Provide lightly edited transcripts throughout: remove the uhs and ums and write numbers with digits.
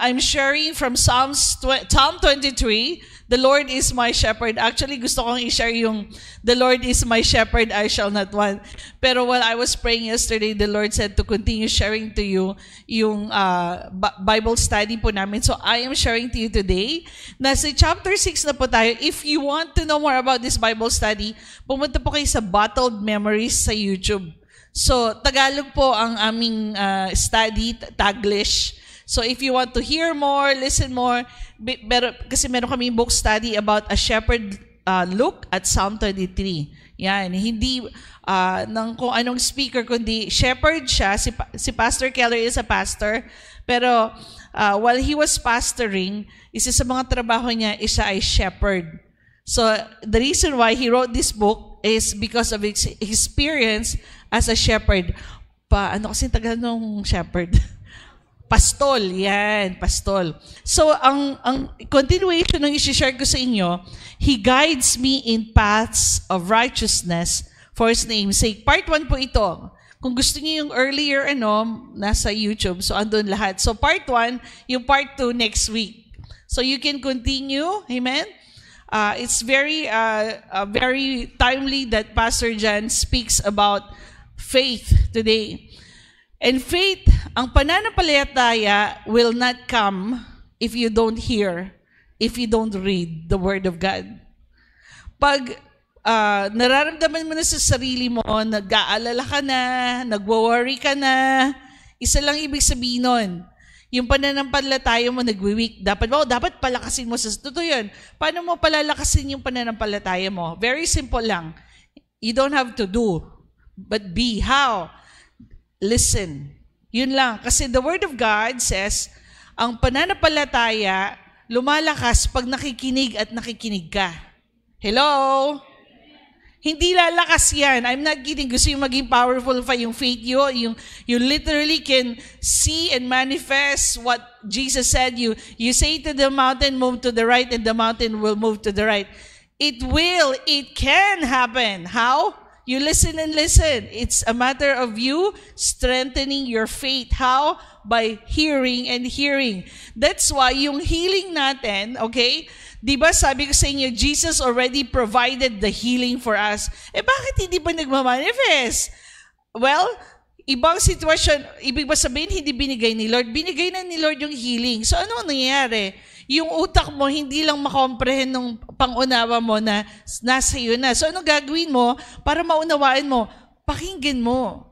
I'm sharing from Psalm 23. The Lord is my shepherd. Actually, gusto kong i-share yung the Lord is my shepherd, I shall not want. Pero while I was praying yesterday, the Lord said to continue sharing to you yung Bible study po namin. So I am sharing to you today. Nasa chapter 6 na po tayo. If you want to know more about this Bible study, pumunta po kayo sa Bottled Memories sa YouTube. So Tagalog po ang aming study, Taglish. So if you want to hear more, listen more, kasi meron kami book study about a shepherd, look at Psalm 23. Yan, hindi ng kung anong speaker, kundi shepherd siya. Si Pastor Keller is a pastor. Pero while he was pastoring, isa sa mga trabaho niya, isa ay shepherd. So the reason why he wrote this book is because of his experience as a shepherd. Ano kasi tagal ng shepherd? Pastol, yan, pastol. So, ang continuation ng i-share ko sa inyo, He guides me in paths of righteousness for His name's sake. Part 1 po ito. Kung gusto niyo yung earlier, nasa YouTube, so andun lahat. So, part 1, yung part 2 next week. So, you can continue, amen? It's very timely that Pastor John speaks about faith today. And faith, ang pananampalataya will not come if you don't hear, if you don't read the Word of God. Pag nararamdaman mo na sa sarili mo, nag-aalala ka na, nagwo-worry ka na, isa lang ibig sabihin nun, yung pananampalataya mo nagwi-weak. Dapat palakasin mo sa totoo yun. Paano mo palalakasin yung pananampalataya mo? Very simple lang. You don't have to do, but be. How? Listen. Yun lang. Kasi the Word of God says, ang pananampalataya lumalakas pag nakikinig at nakikinig ka. Hello? Hindi lalakas yan. I'm not kidding. Gusto yung maging powerful pa yung faith you literally can see and manifest what Jesus said. You say to the mountain, move to the right, and the mountain will move to the right. It can happen. How? You listen and listen. It's a matter of you strengthening your faith. How? By hearing and hearing. That's why yung healing natin, okay? Diba sabi ko sa inyo, Jesus already provided the healing for us. Bakit hindi ba nagmamanifest? Well, ibang sitwasyon, ibig ba sabihin hindi binigay ni Lord? Binigay na ni Lord yung healing. So ano nangyayari? Yung utak mo, hindi lang makomprehend ng pangunawa mo na nasa iyo na. So, ano gagawin mo para maunawaan mo? Pakinggan mo.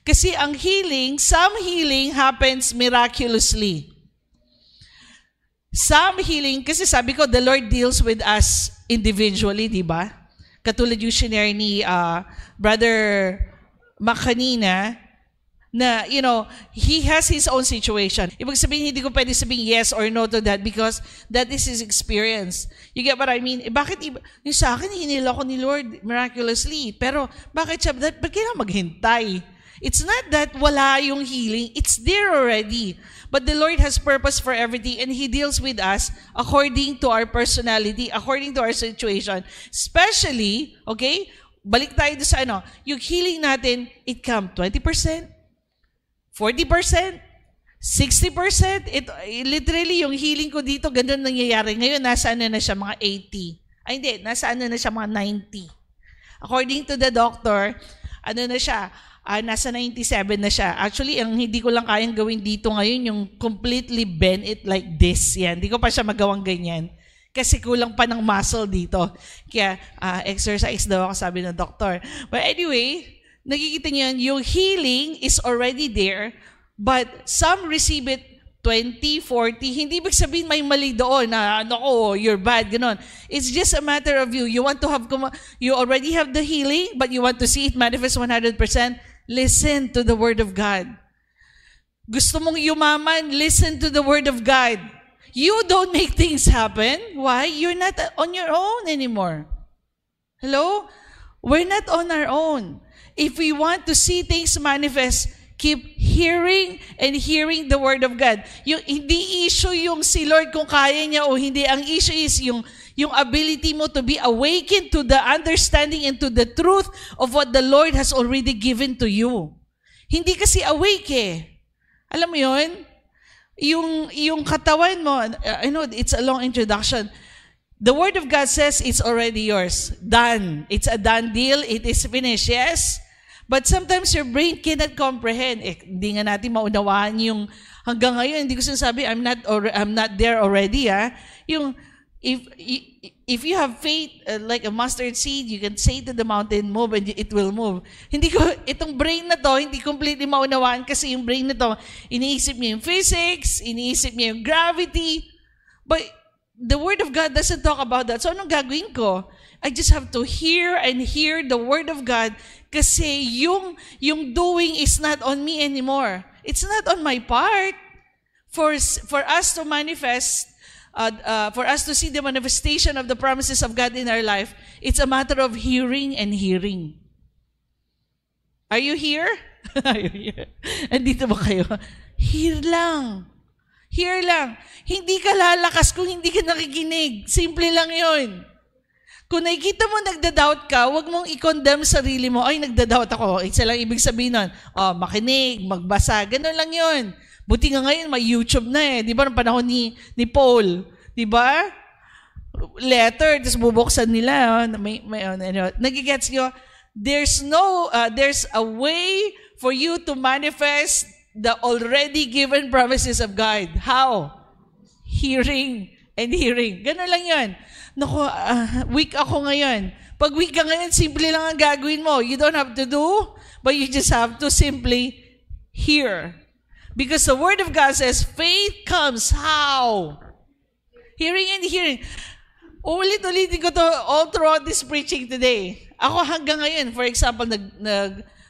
Kasi ang healing, some healing happens miraculously. Some healing, kasi sabi ko, the Lord deals with us individually, di ba? Katulad yung shinare ni Brother Mac kanina, na, he has his own situation. Ibig sabihin, hindi ko pwede sabihin yes or no to that because that is his experience. You get what I mean? Bakit yung sa akin, hinila ko ni Lord miraculously. Pero, bakit siya, ba't kailangan maghintay? It's not that wala yung healing. It's there already. But the Lord has purpose for everything and He deals with us according to our personality, according to our situation. Especially, okay, balik tayo sa yung healing natin, it come 20%, 40%, 60%, literally yung healing ko dito, ganun nangyayari. Ngayon, nasa na siya, mga 80. Ay, hindi, nasa na siya, mga 90. According to the doctor, na siya, nasa 97 na siya. Actually, ang hindi ko lang kayang gawin dito ngayon, yung completely bend it like this. Yan, hindi ko pa siya magawang ganyan. Kasi kulang pa ng muscle dito. Kaya, exercise daw ako, sabi ng doctor. But anyway, nakikita niyo yan, yung healing is already there, but some receive it 20, 40. Hindi ibig sabihin may mali doon na, you're bad, gano'n. It's just a matter of you. You want to have, you already have the healing, but you want to see it manifest 100%. Listen to the Word of God. Gusto mong yumaman, listen to the Word of God. You don't make things happen. Why? You're not on your own anymore. Hello? We're not on our own. If we want to see things manifest, keep hearing and hearing the Word of God. Yung hindi issue yung si Lord kung kaya niya o hindi. Ang issue is yung ability mo to be awakened to the understanding and to the truth of what the Lord has already given to you. Hindi kasi awake eh. Alam mo yun? yung katawan mo, I know it's a long introduction. The Word of God says it's already yours. Done. It's a done deal. It is finished. Yes? But sometimes your brain cannot comprehend. Hindi nga natin maunawaan yung hanggang ngayon. Hindi ko sinasabi, I'm not there already. Yung, if you have faith like a mustard seed, you can say to the mountain, move, and it will move. Hindi ko, itong brain na to, hindi completely maunawaan kasi yung brain na to, iniisip niya yung physics, iniisip niya yung gravity. But the Word of God doesn't talk about that. So anong gagawin ko? I just have to hear and hear the Word of God kasi yung doing is not on me anymore. It's not on my part. For us to manifest, for us to see the manifestation of the promises of God in our life, it's a matter of hearing and hearing. Are you here? Are you here? Andito ba kayo? Hear lang. Hear lang. Hindi ka lalakas kung hindi ka nakikinig. Simple lang yun. Kung nakikita mo nagda-doubt ka, huwag mong i-condemn sarili mo. Ay, nagda-doubt ako. Isa lang ibig sabihin nun. Makinig, magbasa. Ganun lang yun. Buti nga ngayon, may YouTube na eh. Di ba, ng panahon ni Paul? Di ba? Letter, tapos bubuksan nila. Nagigets nyo? There's a way for you to manifest the already given promises of God. How? Hearing and hearing. Ganun lang yun. Naku, weak ako ngayon. Pag weak ka ngayon, simple lang ang gagawin mo. You don't have to do, but you just have to simply hear. Because the Word of God says, faith comes how? Hearing and hearing. Ulit-ulitin ko to all throughout this preaching today. Ako hanggang ngayon, for example,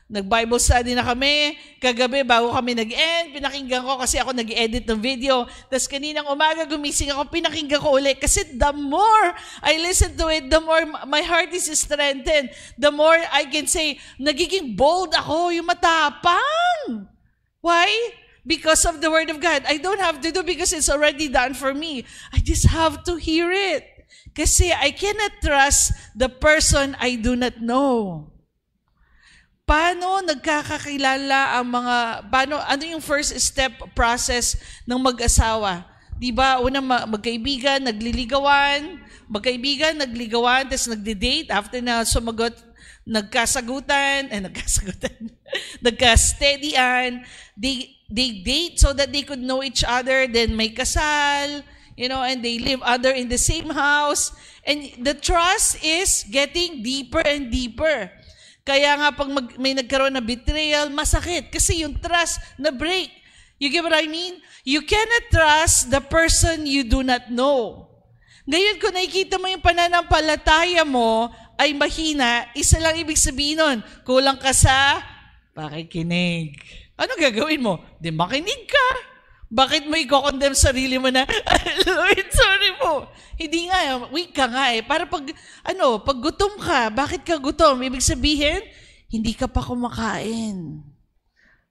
nag-Bible study na kami. Kagabi, bago kami nag-end, pinakinggan ko kasi ako nag-edit ng video. Tapos kaninang umaga, gumising ako, pinakinggan ko ulit. Kasi the more I listen to it, the more my heart is strengthened. The more I can say, nagiging bold ako, yung matapang. Why? Because of the Word of God. I don't have to do because it's already done for me. I just have to hear it. Kasi I cannot trust the person I do not know. Paano nagkakakilala ang ano yung first step process ng mag-asawa? Diba, unang magkaibigan, nagligawan, tapos nagde-date, after na sumagot, nagka-steadyan, they date so that they could know each other, then may kasal, and they live in the same house, and the trust is getting deeper and deeper. Kaya nga pag may nagkaroon na betrayal, masakit. Kasi yung trust na break. You get what I mean? You cannot trust the person you do not know. Ngayon, kung nakikita mo yung pananampalataya mo ay mahina, isa lang ibig sabihin nun, kulang ka sa pakikinig. Ano gagawin mo? Di makinig ka. Bakit mo i-condemn sarili mo na, Lord, sorry po. Hindi nga, weak ka nga eh. Para pag gutom ka, bakit ka gutom? Ibig sabihin, hindi ka pa kumakain.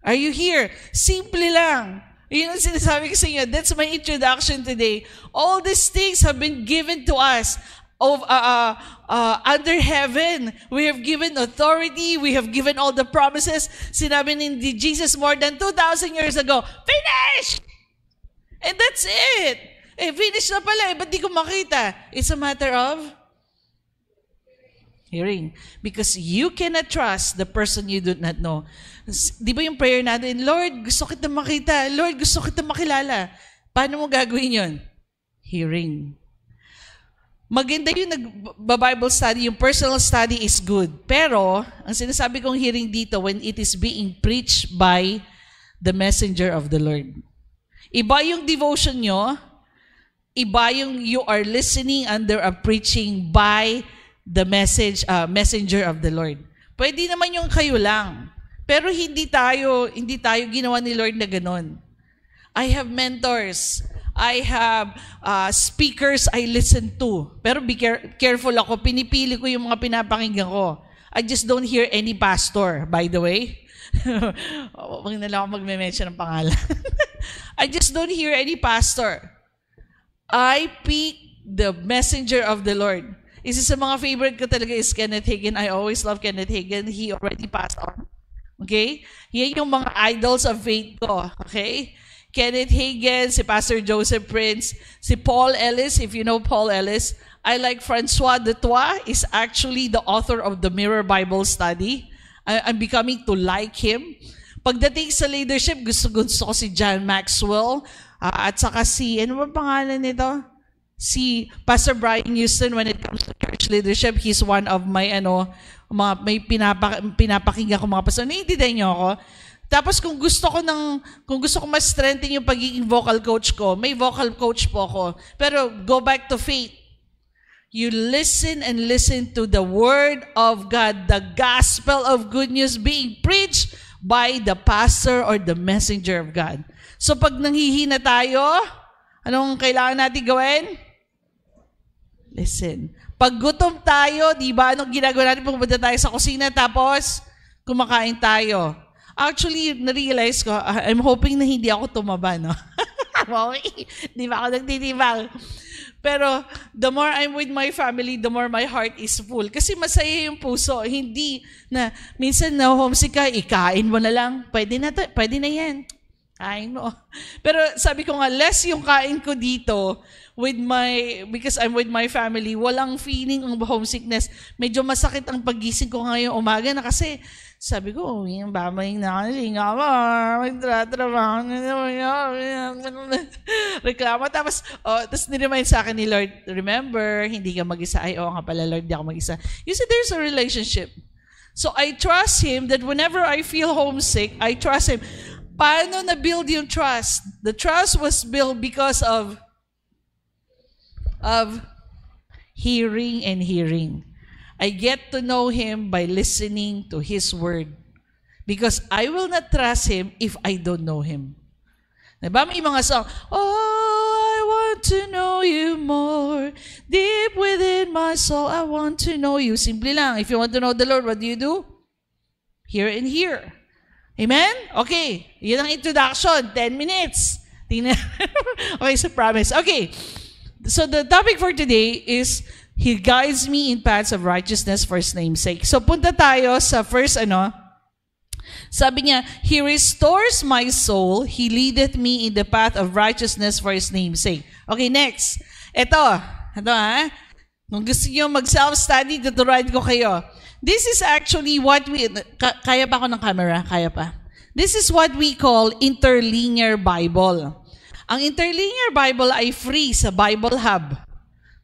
Are you here? Simple lang. Yun ang sinasabi ko sa inyo. That's my introduction today. All these things have been given to us under heaven. We have given authority. We have given all the promises. Sinabi ni Jesus more than 2,000 years ago, finish! And that's it. Finish na pala. Ba't di ko makita? It's a matter of hearing. Because you cannot trust the person you do not know. Di ba yung prayer natin, Lord, gusto kita makita. Lord, gusto kita makilala. Paano mo gagawin yun? Hearing. Maganda yung nag-Bible study, yung personal study is good. Pero, ang sinasabi kong hearing dito, when it is being preached by the messenger of the Lord. Iba yung devotion nyo, iba yung you are listening under a preaching by the messenger of the Lord. Pwede naman yung kayo lang. Pero hindi tayo ginawa ni Lord na ganon. I have mentors. I have speakers I listen to. Pero be careful ako. Pinipili ko yung mga pinapakinggan ko. I just don't hear any pastor, by the way. Huwag na lang ako magme-mention ng pangalan. I just don't hear any pastor. I pick the messenger of the Lord. Isa sa mga favorite ko talaga is Kenneth Hagin. I always love Kenneth Hagin. He already passed on. Okay? Yan yung mga idols of faith ko. Okay? Kenneth Hagin, si Pastor Joseph Prince, si Paul Ellis, if you know Paul Ellis. I like Francois Dutoit, is actually the author of the Mirror Bible Study. I'm becoming to like him. Pagdating sa leadership, gusto ko si John Maxwell, at saka si, ano ba pangalan nito? Si Pastor Brian Houston. When it comes to church leadership, he's one of my, may pinapakinggan ko mga pastor. Naiintindihan niyo ako? Tapos kung gusto ko mas strengthen yung pagiging vocal coach ko, may vocal coach po ako. Pero go back to faith. You listen and listen to the word of God, the gospel of good news being preached by the pastor or the messenger of God. So pag nanghihina tayo, anong kailangan natin gawin? Listen. Pag gutom tayo, di ba, anong ginagawa natin? Pumunta tayo sa kusina, tapos kumakain tayo. Actually, na-realize ko, I'm hoping na hindi ako tumaba, no? Okay. Di ba ako nagtitibang? Pero the more I'm with my family, the more my heart is full. Kasi masaya yung puso. Hindi na, minsan na homesick ka, ikain mo na lang. Pwede na yan. Kain mo. Pero sabi ko nga, less yung kain ko dito because I'm with my family, walang feeling ng homesickness. Medyo masakit ang pagising ko ngayong umaga na kasi sabi ko, yung bamaying na kasi nga ba, magtratrabaho reklamo. Tapos niremind sa akin ni Lord, remember, hindi ka mag-isa. Ay, nga pala Lord, hindi ako mag-isa. You see, there's a relationship. So I trust Him that whenever I feel homesick, I trust Him. Paano na-build yung trust? The trust was built because of hearing and hearing. I get to know Him by listening to His word. Because I will not trust Him if I don't know Him. Diba? May mga song, I want to know you more. Deep within my soul, I want to know you. Simple lang. If you want to know the Lord, what do? Hear and hear. Amen? Okay. Yan ang introduction. 10 minutes. Okay, so promise. Okay. So the topic for today is, He guides me in paths of righteousness for His name's sake. So punta tayo sa first sabi niya, He restores my soul, He leadeth me in the path of righteousness for His name's sake. Okay, next. Ito Kung gusto niyo mag-self-study, tuturuan ko kayo. This is actually what kaya pa ako ng camera? Kaya pa. This is what we call interlinear Bible. Ang interlinear Bible ay free sa Bible Hub.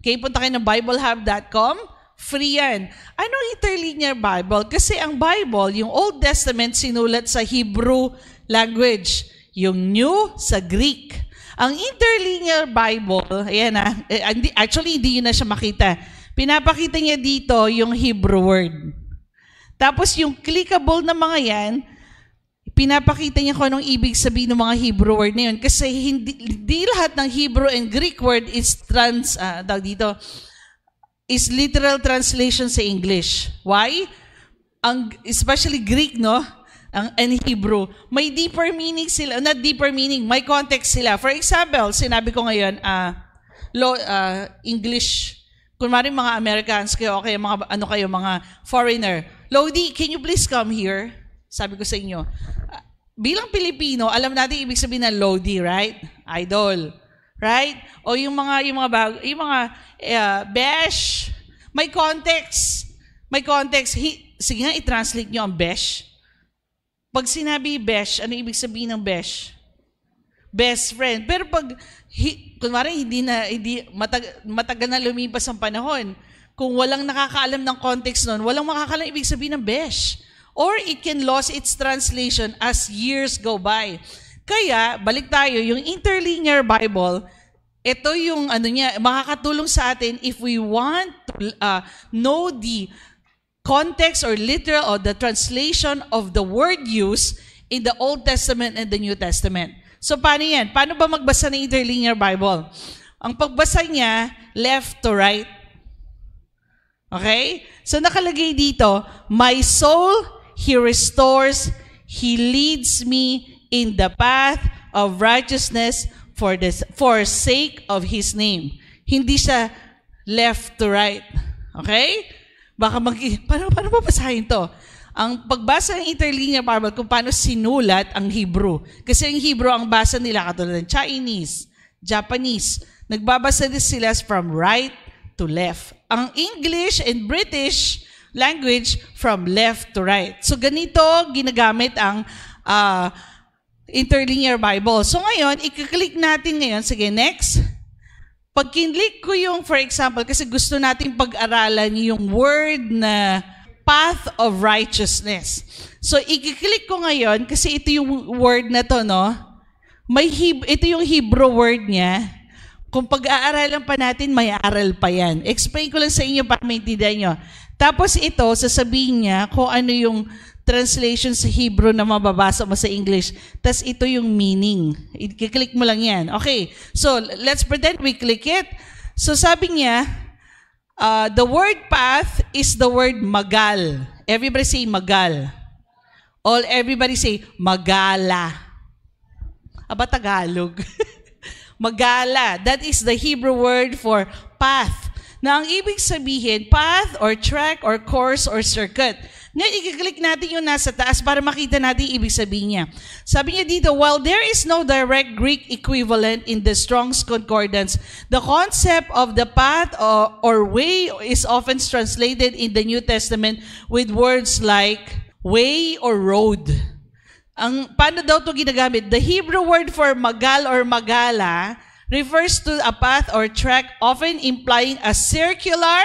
Okay, punta kayo ng BibleHub.com. Free yan. Anong interlinear Bible? Kasi ang Bible, yung Old Testament, sinulat sa Hebrew language. Yung New sa Greek. Ang interlinear Bible, ayan actually hindi yun na siya makita. Pinapakita niya dito yung Hebrew word. Tapos yung clickable na mga yan, pinapakita niya kung anong ibig sabihin ng mga Hebrew word na yun. Kasi hindi lahat ng Hebrew and Greek word is literal translation sa English. Why? Especially Greek, and Hebrew, may deeper meaning sila. Not deeper meaning, may context sila. For example, sinabi ko ngayon, English, kunwari mga Americans kayo, okay, mga foreigner. Lodi, can you please come here? Sabi ko sa inyo, bilang Pilipino, alam natin ibig sabihin ng Lodi, right? Idol, right? O yung mga besh, may context. Sige nga, i-translate nyo ang besh. Pag sinabi besh, ano ibig sabihin ng besh? Best friend. Pero pag, kunwari, matagal na lumipas ang panahon, kung walang nakakaalam ng context nun, walang makakaalam ibig sabihin ng besh. Or it can lose its translation as years go by. Kaya, balik tayo, yung interlinear Bible, ito yung makakatulong sa atin if we want to know the context or literal or the translation of the word used in the Old Testament and the New Testament. So, paano yan? Paano ba magbasa ng interlinear Bible? Ang pagbasa niya, left to right. Okay? So, nakalagay dito, my soul, He restores, He leads me in the path of righteousness for sake of His name. Hindi siya left to right. Okay? Baka paano babasahin to? ang pagbasa ng interlinear Bible kung paano sinulat ang Hebrew. Kasi ang Hebrew, ang basa nila katulad ng Chinese, Japanese, nagbabasa din sila from right to left. Ang English and British language from left to right. So ganito ginagamit ang interlinear Bible. So ngayon, i-click natin ngayon. Sige, next. Pag kinlik ko yung, for example, kasi gusto natin pag-aralan yung word na path of righteousness. So, i-click ko ngayon, kasi ito yung word na to, no? Ito yung Hebrew word niya. Kung pag-aaralan pa natin, may aral pa yan. Explain ko lang sa inyo para maintindihan nyo. Tapos ito, sasabihin niya kung ano yung translation sa Hebrew na mababasa mo sa English. Tapos ito yung meaning. I-click mo lang yan. Okay, so let's pretend we click it. So sabi niya, the word path is the word magal. Everybody say magal. Everybody say magala. Aba Tagalog. Magala. That is the Hebrew word for path. Na ang ibig sabihin, path or track or course or circuit. Ngayon, i-click natin yung nasa taas para makita natin yung ibig sabihin niya. Sabi niya dito, while there is no direct Greek equivalent in the Strong's Concordance, the concept of the path or way is often translated in the New Testament with words like way or road. Paano daw ito ginagamit? The Hebrew word for magal or magala refers to a path or track often implying a circular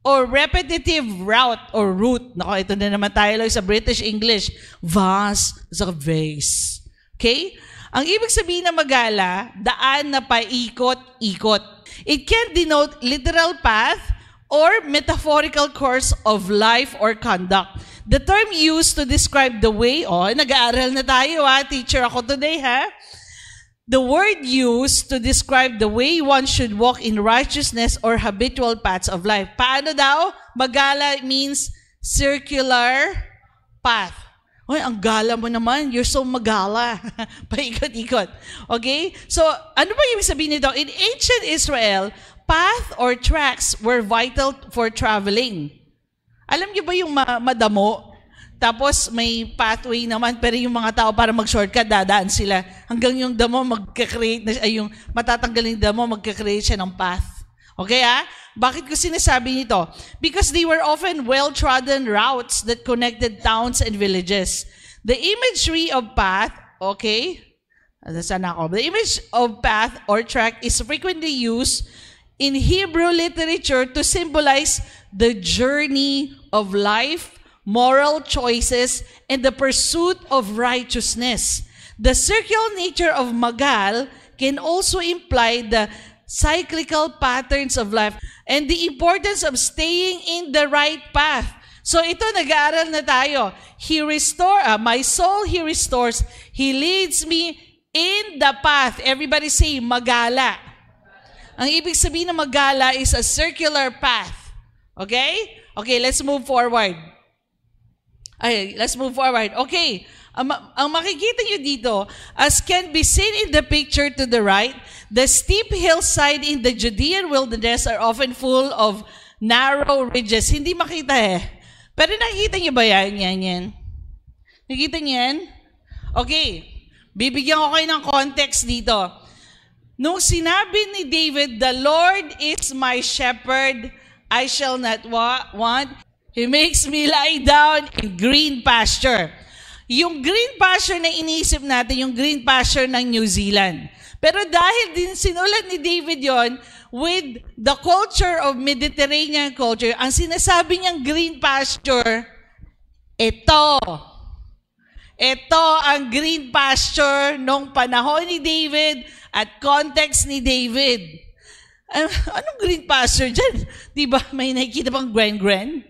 or repetitive route or route. Nako, ito na naman tayo lang sa British English. Vast sa vase. Okay? Ang ibig sabihin ng magala, daan na paikot-ikot. It can denote literal path or metaphorical course of life or conduct. The term used to describe the way, nag-aaral na tayo teacher ako today The word used to describe the way one should walk in righteousness or habitual paths of life. Paano daw? Magala means circular path. Ang gala mo naman. You're so magala. Paikot-ikot. Okay? So, ano ba ibig sabihin nito? In ancient Israel, path or tracks were vital for traveling. Alam niyo ba yung madamo? Tapos may pathway naman, pero yung mga tao para mag-shortcut, dadaan sila. Hanggang yung damo, yung matatanggal yung damo, magkakreate siya ng path. Okay Bakit ko sinasabi nito? Because they were often well-trodden routes that connected towns and villages. The imagery of path, the image of path or track is frequently used in Hebrew literature to symbolize the journey of life, moral choices, and the pursuit of righteousness. The circular nature of magal can also imply the cyclical patterns of life and the importance of staying in the right path. So ito, nag-aaral na tayo. My soul He restores. He leads me in the path. Everybody say, magala. Ang ibig sabihin ng magala is a circular path. Okay? Okay, let's move forward. Okay. Ang makikita nyo dito, as can be seen in the picture to the right, the steep hillside in the Judean wilderness are often full of narrow ridges. Hindi makita Pero nakikita nyo ba yan? Nakikita nyo yan? Okay. Bibigyan ko kayo ng context dito. Nung sinabi ni David, the Lord is my shepherd, I shall not want. He makes me lie down in green pasture. Yung green pasture na iniisip natin, yung green pasture ng New Zealand. Pero dahil din sinulat ni David yon with the culture of Mediterranean culture, ang sinasabi niyang green pasture, ito ang green pasture nung panahon ni David at context ni David. Anong green pasture dyan? Diba may nakikita pang gren-gren?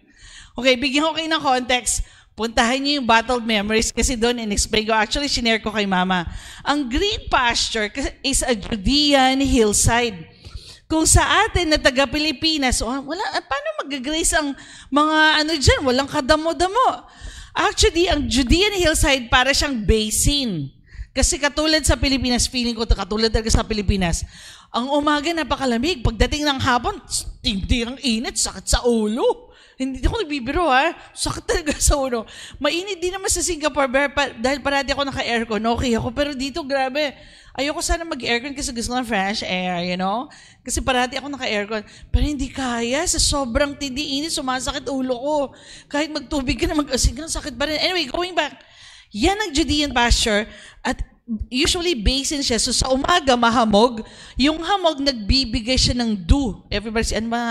Okay, bigyan ko kayo ng context. Puntahan niyo yung Battled Memories kasi doon in-explain ko. Actually, shinare ko kay Mama. Ang green pasture is a Judean hillside. Kung sa atin na taga-Pilipinas, paano mag-grace ang mga dyan? Walang kadamo-damo. Actually, ang Judean hillside para siyang basin. Kasi katulad sa Pilipinas, feeling ko katulad talaga sa Pilipinas, ang umaga napakalamig. Pagdating ng hapon, hindi ang init, sakit sa ulo. Hindi ako nagbibiro, ha? Sakit talaga sa ulo. Mainit din naman sa Singapore, dahil parati ako naka-aircon, okay ako. Pero dito, grabe. Ayoko sana mag-aircon kasi gusto ko ng fresh air, you know? Kasi parati ako naka-aircon. Pero hindi kaya. Sa sobrang tindi init, sumasakit ulo ko. Kahit magtubig ka na mag-asig, sakit pa rin. Anyway, going back. Yan ang Judean pasture. At usually basin siya. So sa umaga, mahamog. Yung hamog, nagbibigay siya ng dew. Everybody, ano ba?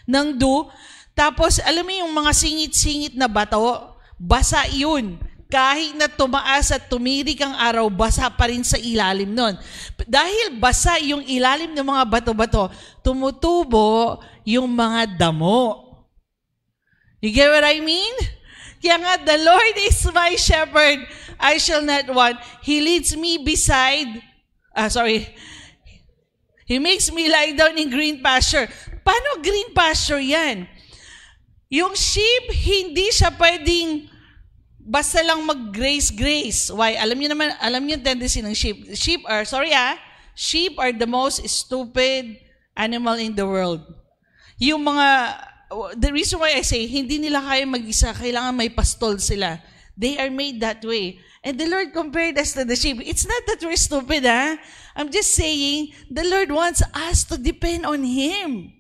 Ng dew. Tapos, alam mo yung mga singit-singit na bato, basa yun. Kahit na tumaas at tumirik ang araw, basa pa rin sa ilalim nun. Dahil basa yung ilalim ng mga bato-bato, tumutubo yung mga damo. You get what I mean? Kaya nga, the Lord is my shepherd, I shall not want. He leads me beside, He makes me lie down in green pasture. Paano green pasture yan? Yung sheep, hindi siya pwedeng basta lang mag-graze. Why? Alam niyo tendency ng sheep. Sheep are the most stupid animal in the world. The reason why I say, hindi nila kaya mag-isa, kailangan may pastol sila. They are made that way. And the Lord compared us to the sheep. It's not that we're stupid, ha? I'm just saying, the Lord wants us to depend on Him.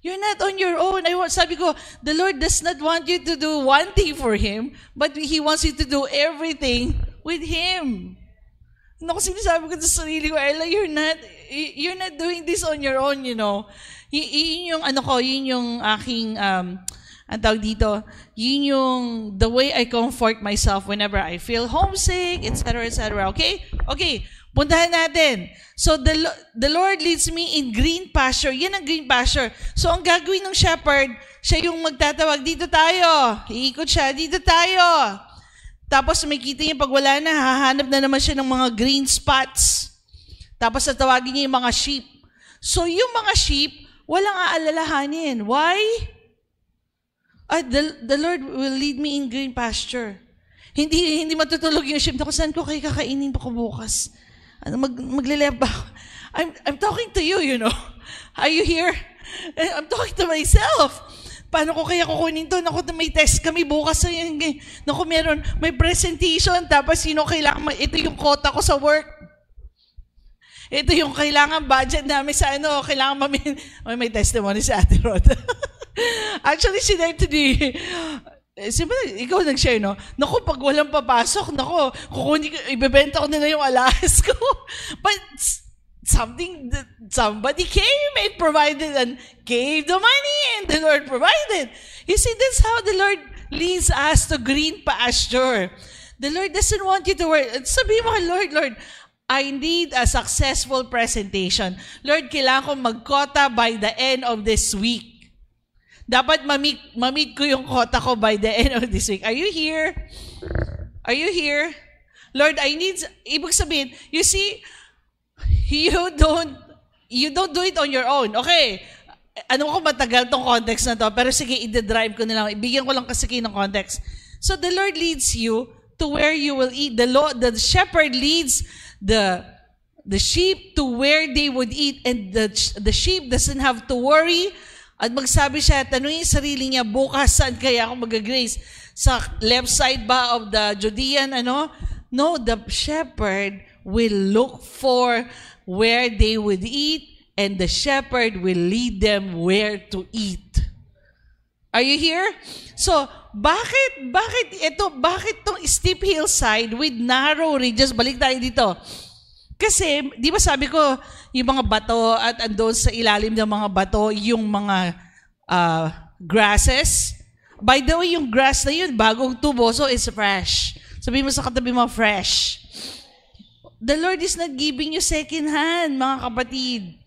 You're not on your own. Sabi ko, the Lord does not want you to do one thing for Him, but He wants you to do everything with Him. Naku, sinasabi ko sa sarili ko, Ella, you're not doing this on your own, you know. Yun yung aking, ang tawag dito, yun yung the way I comfort myself whenever I feel homesick, etc., etc. Okay? Okay. Puntahan natin. So, the Lord leads me in green pasture. Yan ang green pasture. So, ang gagawin ng shepherd, siya yung magtatawag, dito tayo. Iikot siya, dito tayo. Tapos, may kita niya pag wala na, hahanap na naman siya ng mga green spots. Tapos, tatawagin niya yung mga sheep. So, yung mga sheep, walang aalalahanin. Why? The Lord will lead me in green pasture. Hindi matutulog yung sheep. Naku, saan ko kayo kakainin pa ko bukas? Maglileb ba? I'm talking to you, you know. Are you here? I'm talking to myself. Paano ko kaya kukunin to? Naku, may test kami bukas. Naku, may presentation. Tapos, kailangan, ito yung quota ko sa work. Ito yung kailangan budget namin sa kailangan may testimony si Ate Rod. Actually, she said to me, ikaw nag-share, no? Naku, pag walang papasok, naku, ibebenta ko nila yung alahas ko. But somebody came and provided and gave the money and the Lord provided. You see, that's how the Lord leads us to green pasture. The Lord doesn't want you to worry. Sabihin mo, Lord, I need a successful presentation. Lord, kailangan kong mag-quota by the end of this week. Dapat ma-meet ko yung quota ko by the end of this week. Are you here? Are you here? Lord, ibig sabihin, you see, you don't do it on your own. Okay, ko matagal tong context na to, pero sige, i-drive ko na lang. Ibigyan ko lang kasi kayo ng context. So the Lord leads you to where you will eat. The shepherd leads the sheep to where they would eat, and the sheep doesn't have to worry. At magsabi siya, tanungin yung sarili niya, bukas saan kaya ako mag-graze? Sa left side ba of the Judean, No, the shepherd will look for where they would eat, and the shepherd will lead them where to eat. Are you here? So, bakit tong steep hillside with narrow ridges? Balik tayo dito. Kasi, di ba sabi ko, yung mga bato at andun sa ilalim ng mga bato, yung mga grasses. By the way, yung grass na yun, bagong tubo, so it's fresh. Sabihin mo sa katabi mo, fresh. The Lord is not giving you second hand, mga kapatid.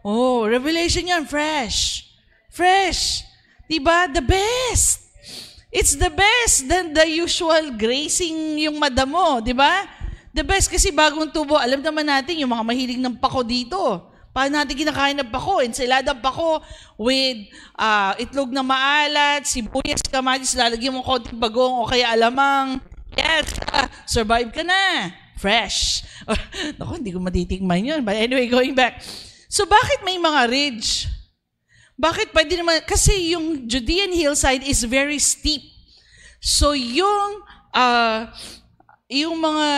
Oh, revelation yan, fresh. Fresh. Diba? The best. It's the best than the usual grazing yung madamo, diba? The best kasi bagong tubo. Alam naman natin yung mga mahilig ng pako dito. Paano natin kinakain ng pako? Ensalada pako with itlog na maalat, sibuyas, kamatis, lalagyan mo konting bagong o kaya alamang. Yes, survive ka na. Fresh. Naku, hindi ko matitikman yun. But anyway, going back. So bakit may mga ridge? Bakit pwede naman? Kasi yung Judean hillside is very steep. So yung mga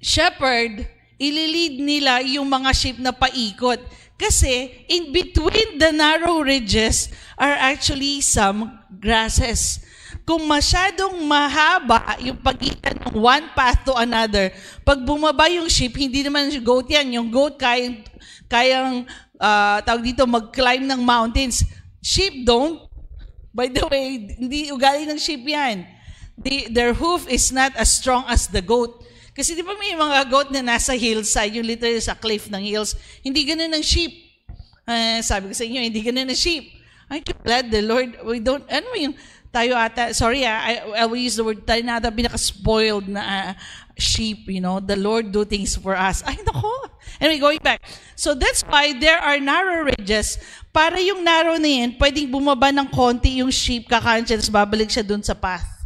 shepherd, ililid nila yung mga sheep na paikot. Kasi in between the narrow ridges are actually some grasses. Kung masyadong mahaba yung pagitan ng one path to another, pag bumaba yung sheep, hindi naman goat yan. Yung goat kayang tawag dito, mag-climb ng mountains. Sheep don't. By the way, hindi ugali ng sheep yan. Their hoof is not as strong as the goat. Kasi di ba may mga goat na nasa hillside, yung literally sa cliff ng hills, hindi ganun ng sheep. Sabi ko sa inyo, hindi ganun ng sheep. I'm glad the Lord, we don't, tayo ata, sorry I will use the word, tayo na ata pinaka-spoiled na sheep, the Lord do things for us. Ay, nako. Anyway, going back. So that's why there are narrow ridges. Para yung narrow na yan, pwedeng bumaba ng konti yung sheep, kakain siya, tapos babalik siya dun sa path.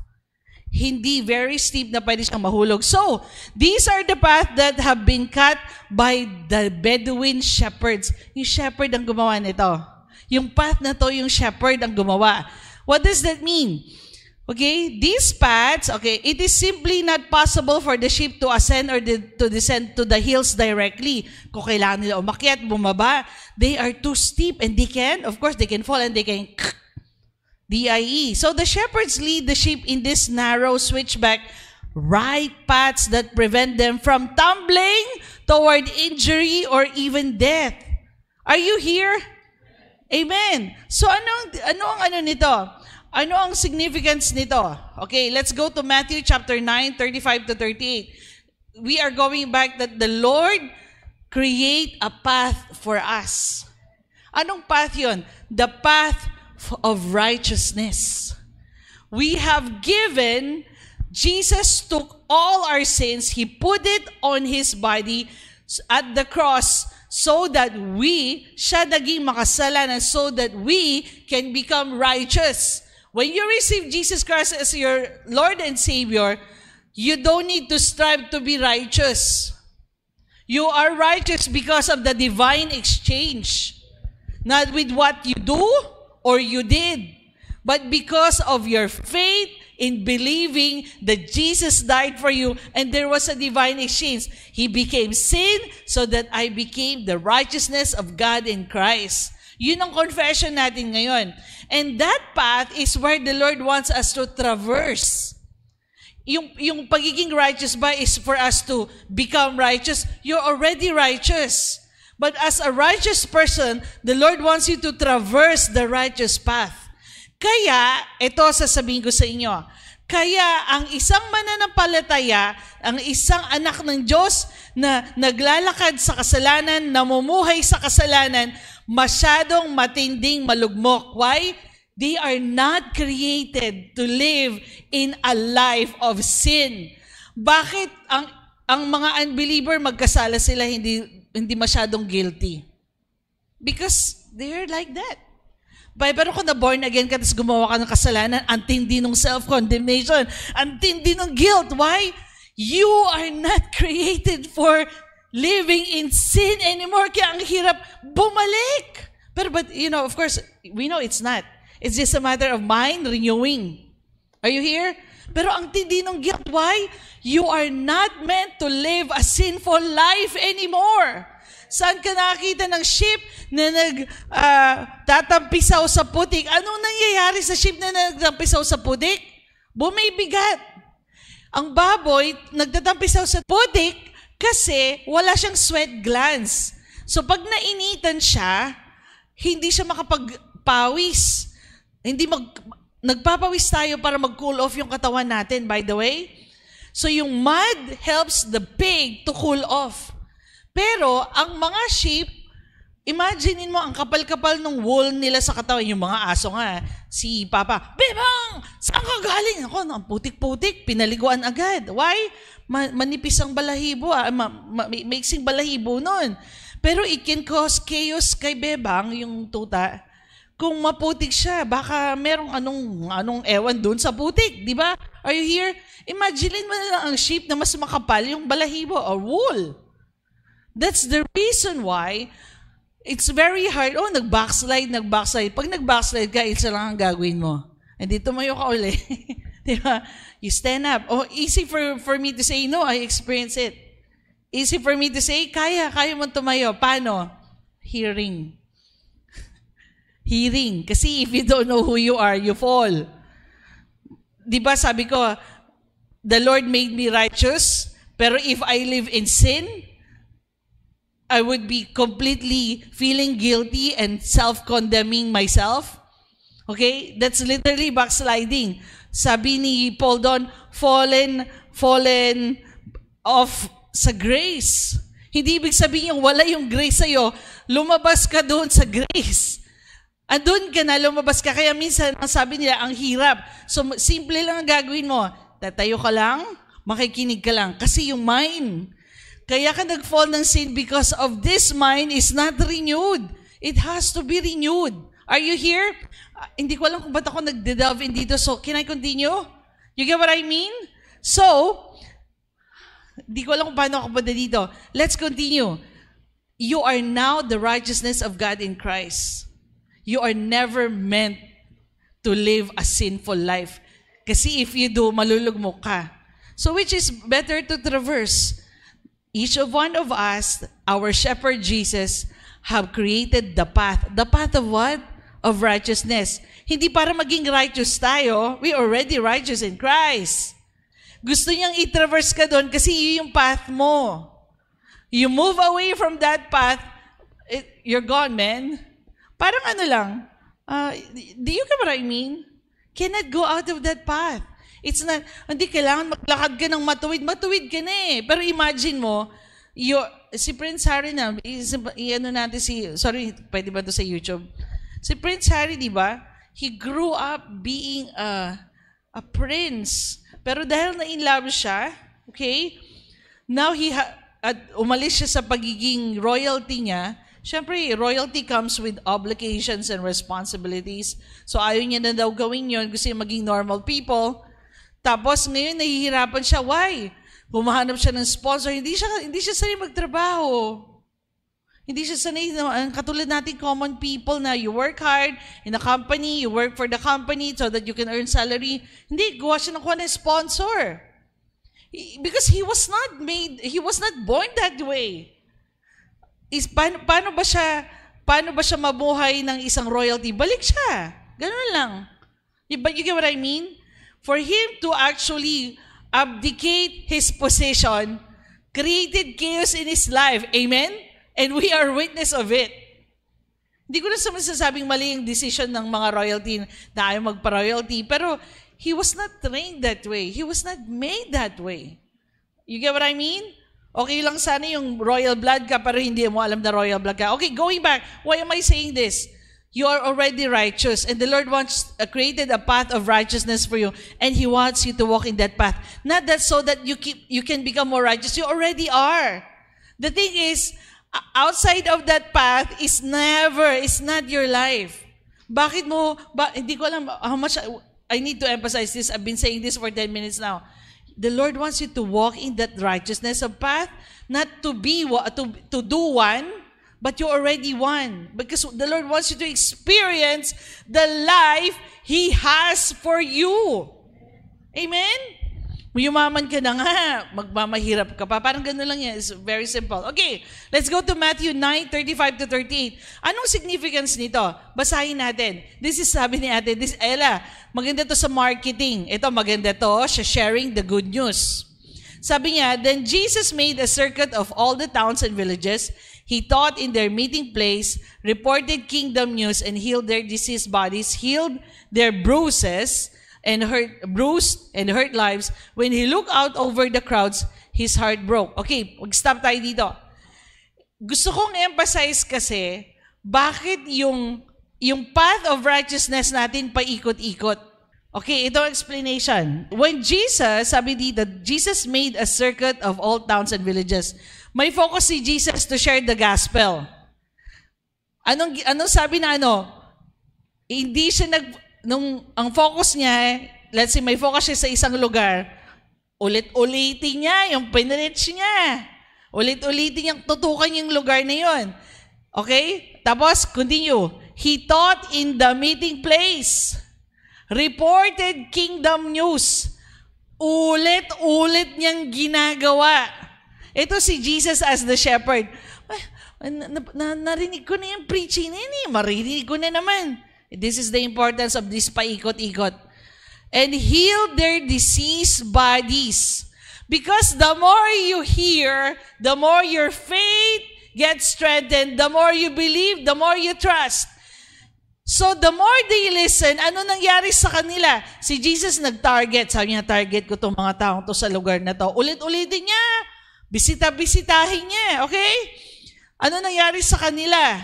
Hindi very steep na pwede siyang mahulog. So, these are the paths that have been cut by the Bedouin shepherds. Yung shepherd ang gumawa nito. Yung path na to, yung shepherd ang gumawa. What does that mean? Okay, these paths, it is simply not possible for the sheep to ascend or to descend to the hills directly. Kung kailangan nila umakyat, bumaba, they are too steep and they can fall and they can DIE. So the shepherds lead the sheep in this narrow switchback, right paths that prevent them from tumbling toward injury or even death. Are you here? Amen. So ano ang nito? Ano ang significance nito? Okay, let's go to Matthew chapter 9, 35 to 38. We are going back that the Lord create a path for us. Anong path yun? The path of righteousness. We have given, Jesus took all our sins, He put it on His body at the cross so that siya naging makasalanan, so that we can become righteous. When you receive Jesus Christ as your Lord and Savior, you don't need to strive to be righteous. You are righteous because of the divine exchange. Not with what you do, or you did, but because of your faith in believing that Jesus died for you and there was a divine exchange. He became sin so that I became the righteousness of God in Christ. Yun ang confession natin ngayon. And that path is where the Lord wants us to traverse. Yung pagiging righteous ba is for us to become righteous? You're already righteous. But as a righteous person, the Lord wants you to traverse the righteous path. Kaya, ito sasabihin ko sa inyo, kaya ang isang mananampalataya, ang isang anak ng Diyos na naglalakad sa kasalanan, namumuhay sa kasalanan, masyadong matinding malugmok. Why? They are not created to live in a life of sin. Bakit ang mga unbeliever magkasala sila hindi masyadong guilty? Because they're like that. Pero kung na-born again ka, tapos gumawa ka ng kasalanan, ang tindi ng self-condemnation, ang tindi ng guilt. Why? You are not created for living in sin anymore. Kaya ang hirap bumalik. But of course, we know it's not. It's just a matter of mind renewing. Are you here? Pero ang tindi ng guilt, why? You are not meant to live a sinful life anymore. Saan ka nakakita ng sheep na nagtatampisaw sa putik? Anong nangyayari sa sheep na nagtatampisaw sa putik? Bumibigat. Ang baboy, nagtatampisaw sa putik kasi wala siyang sweat glands. So pag nainitan siya, hindi siya makapagpawis. Nagpapawis tayo para mag-cool off yung katawan natin, by the way. So yung mud helps the pig to cool off. Pero ang mga sheep, imaginein mo ang kapal-kapal ng wool nila sa katawan. Yung mga aso nga, si Papa, Bebang, saan ka galing? Ako, ang putik-putik, pinaliguan agad. Why? Manipis ang balahibo, maiksing balahibo nun. Pero it can cause chaos kay Bebang, yung tuta. Kung maputik siya, baka merong anong ewan dun sa putik, di ba? Are you here? Imagine mo na lang ang sheep na mas makapal yung balahibo or wool. That's the reason why It's very hard. Oh, nag-backslide. Pag nag-backslide ka, isa lang ang gagawin mo. Hindi tumayo ka uli. Diba? You stand up. Oh, easy for me to say, no, I experience it. Easy for me to say, kaya mo tumayo. Paano? Hearing. Hearing. Kasi if you don't know who you are, you fall. Diba sabi ko, the Lord made me righteous, pero if I live in sin, I would be completely feeling guilty and self-condemning myself. Okay? That's literally backsliding. Sabi ni Paul doon, fallen off sa grace. Hindi ibig sabihin yung wala yung grace sa'yo, lumabas ka doon sa grace. Andun ka na, lumabas ka. Kaya minsan, ang sabi nila, ang hirap. So, simple lang ang gagawin mo. Tatayo ka lang, makikinig ka lang. Kasi yung mind, kaya ka nag-fall ng sin because of this mind is not renewed. It has to be renewed. Are you here? Hindi ko alam kung ba't ako nagde-delve in dito. So, can I continue? You get what I mean? So, hindi ko alam kung paano ako punta dito. Let's continue. You are now the righteousness of God in Christ. You are never meant to live a sinful life. Kasi if you do, malulugmok ka. So, which is better to traverse? Each of one of us, our shepherd Jesus, have created the path. The path of what? Of righteousness. Hindi para maging righteous tayo. We already righteous in Christ. Gusto niyang i-traverse ka doon kasi yun yung path mo. You move away from that path, you're gone, man. Parang ano lang, do you get what I mean? Cannot go out of that path. It's not, hindi kailangan maglakad ka ng matuwid ka na eh. Pero imagine mo, si Prince Harry na, natin sorry, pwede ba ito sa YouTube? Si Prince Harry, di ba? He grew up being a prince. Pero dahil na-in-love siya, okay, now at umalis siya sa pagiging royalty niya. Siyempre, royalty comes with obligations and responsibilities. So ayaw niya na daw gawin yun, gusto niya maging normal people. Tapos ngayon nahihirapan siya. Why? Humahanap siya ng sponsor. Hindi siya sanay magtrabaho. Hindi siya sanay, katulad natin common people na you work hard in a company, you work for the company so that you can earn salary. Hindi, gawa siya ng sponsor. Because he was not born that way. Paano ba siya mabuhay ng isang royalty? Balik siya. Ganun lang. But you get what I mean? For him to actually abdicate his position created chaos in his life. Amen? And we are witness of it. Hindi ko na masasabing mali yung decision ng mga royalty na ayaw magpa-royalty. Pero he was not trained that way. He was not made that way. You get what I mean? Okay lang sana yung royal blood ka pero hindi mo alam na royal blood ka. Okay, going back. Why am I saying this? You are already righteous and the Lord created a path of righteousness for you and He wants you to walk in that path. Not that so that you can become more righteous. You already are. The thing is, outside of that path is not your life. Bakit mo, hindi ko alam how much I need to emphasize this. I've been saying this for 10 minutes now. The Lord wants you to walk in that righteousness of path, not to do one, but you already won. Because the Lord wants you to experience the life He has for you. Amen? Yumaman ka na nga, magmamahirap ka pa. Parang gano'n lang yan. It's very simple. Okay, let's go to Matthew 9:35-38. Anong significance nito? Basahin natin. This is, sabi ni ate, Ella, maganda to sa marketing. Ito, maganda to sa sharing the good news. Sabi niya, then Jesus made a circuit of all the towns and villages. He taught in their meeting place, reported kingdom news, and healed their diseased bodies, healed their bruised and hurt lives. When he looked out over the crowds, his heart broke. Okay, mag-stop tayo dito. Gusto kong emphasize kasi, bakit yung path of righteousness natin paikot-ikot. Okay, ito ang explanation. When Jesus, sabi dito, Jesus made a circuit of all towns and villages. May focus si Jesus to share the gospel. Anong sabi na Hindi siya ang focus niya, let's say may focus siya sa isang lugar, ulit-ulitin niya yung pinreach niya. Ulit-ulitin niyang tutukan yung lugar na yon. Okay? Tapos, continue. He taught in the meeting place. Reported kingdom news. Ulit-ulit niyang ginagawa. Ito si Jesus as the shepherd. Narinig ko na yung preaching na yun. Maririnig ko na naman. This is the importance of this paikot-ikot. And heal their diseased bodies. Because the more you hear, the more your faith gets strengthened, the more you believe, the more you trust. So the more they listen, ano nangyari sa kanila? Si Jesus nag-target. Sabi niya, target ko itong mga taong to sa lugar na to. Ulit-ulitin niya. Bisita-bisitahin niya. Okay? Ano nangyari sa kanila?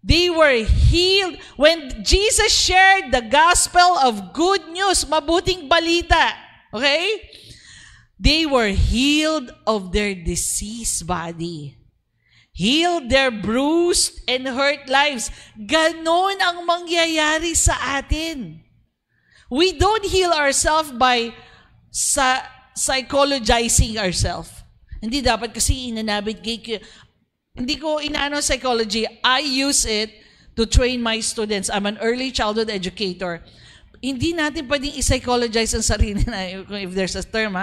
They were healed. When Jesus shared the gospel of good news, mabuting balita. Okay? They were healed of their diseased body. Healed their bruised and hurt lives. Ganon ang mangyayari sa atin. We don't heal ourselves by psychologizing ourselves. Hindi dapat kasi inanabigate. Hindi ko inaano psychology. I use it to train my students. I'm an early childhood educator. Hindi natin pwedeng i-psychologize ang sarili na, if there's a term,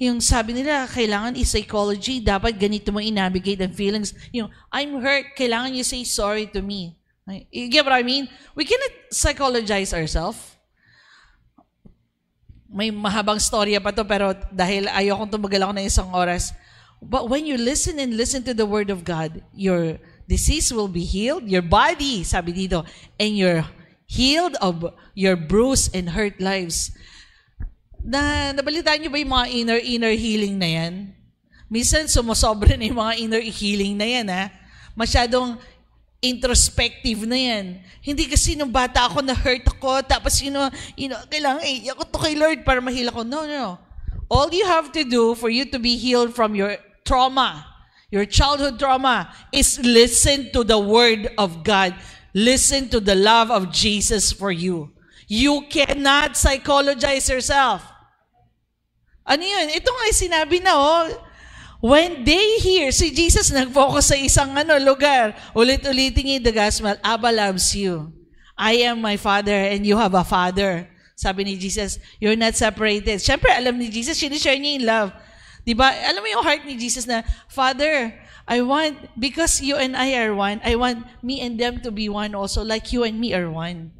Yung sabi nila, kailangan i-psychology, dapat ganito mo i-navigate ang feelings. Yung, I'm hurt, kailangan you say sorry to me. You get what I mean? We cannot psychologize ourselves. May mahabang storya pa to, pero dahil ayokong tumagal ako na isang oras. But when you listen and listen to the Word of God, your disease will be healed, your body, sabi dito, and you're healed of your bruised and hurt lives. Nabalitaan niyo ba yung mga inner healing na yan? Minsan sumusobra na yung mga inner healing na yan, Masyadong introspective na yan. Hindi kasi nung bata ako na-hurt ako, tapos kailangan ako to kay Lord para mahil ako. No. All you have to do for you to be healed from your trauma, your childhood trauma, is listen to the Word of God. Listen to the love of Jesus for you. You cannot psychologize yourself. Ano yun? Ito nga sinabi na, when they hear, si Jesus nag-focus sa isang lugar, ulit-ulitin the gospel, Abba loves you. I am my Father and you have a Father. Sabi ni Jesus, you're not separated. Siyempre, alam ni Jesus, sinishare niya yung love. Diba? Alam mo yung heart ni Jesus na, Father, I want, because you and I are one, I want me and them to be one also, like you and me are one.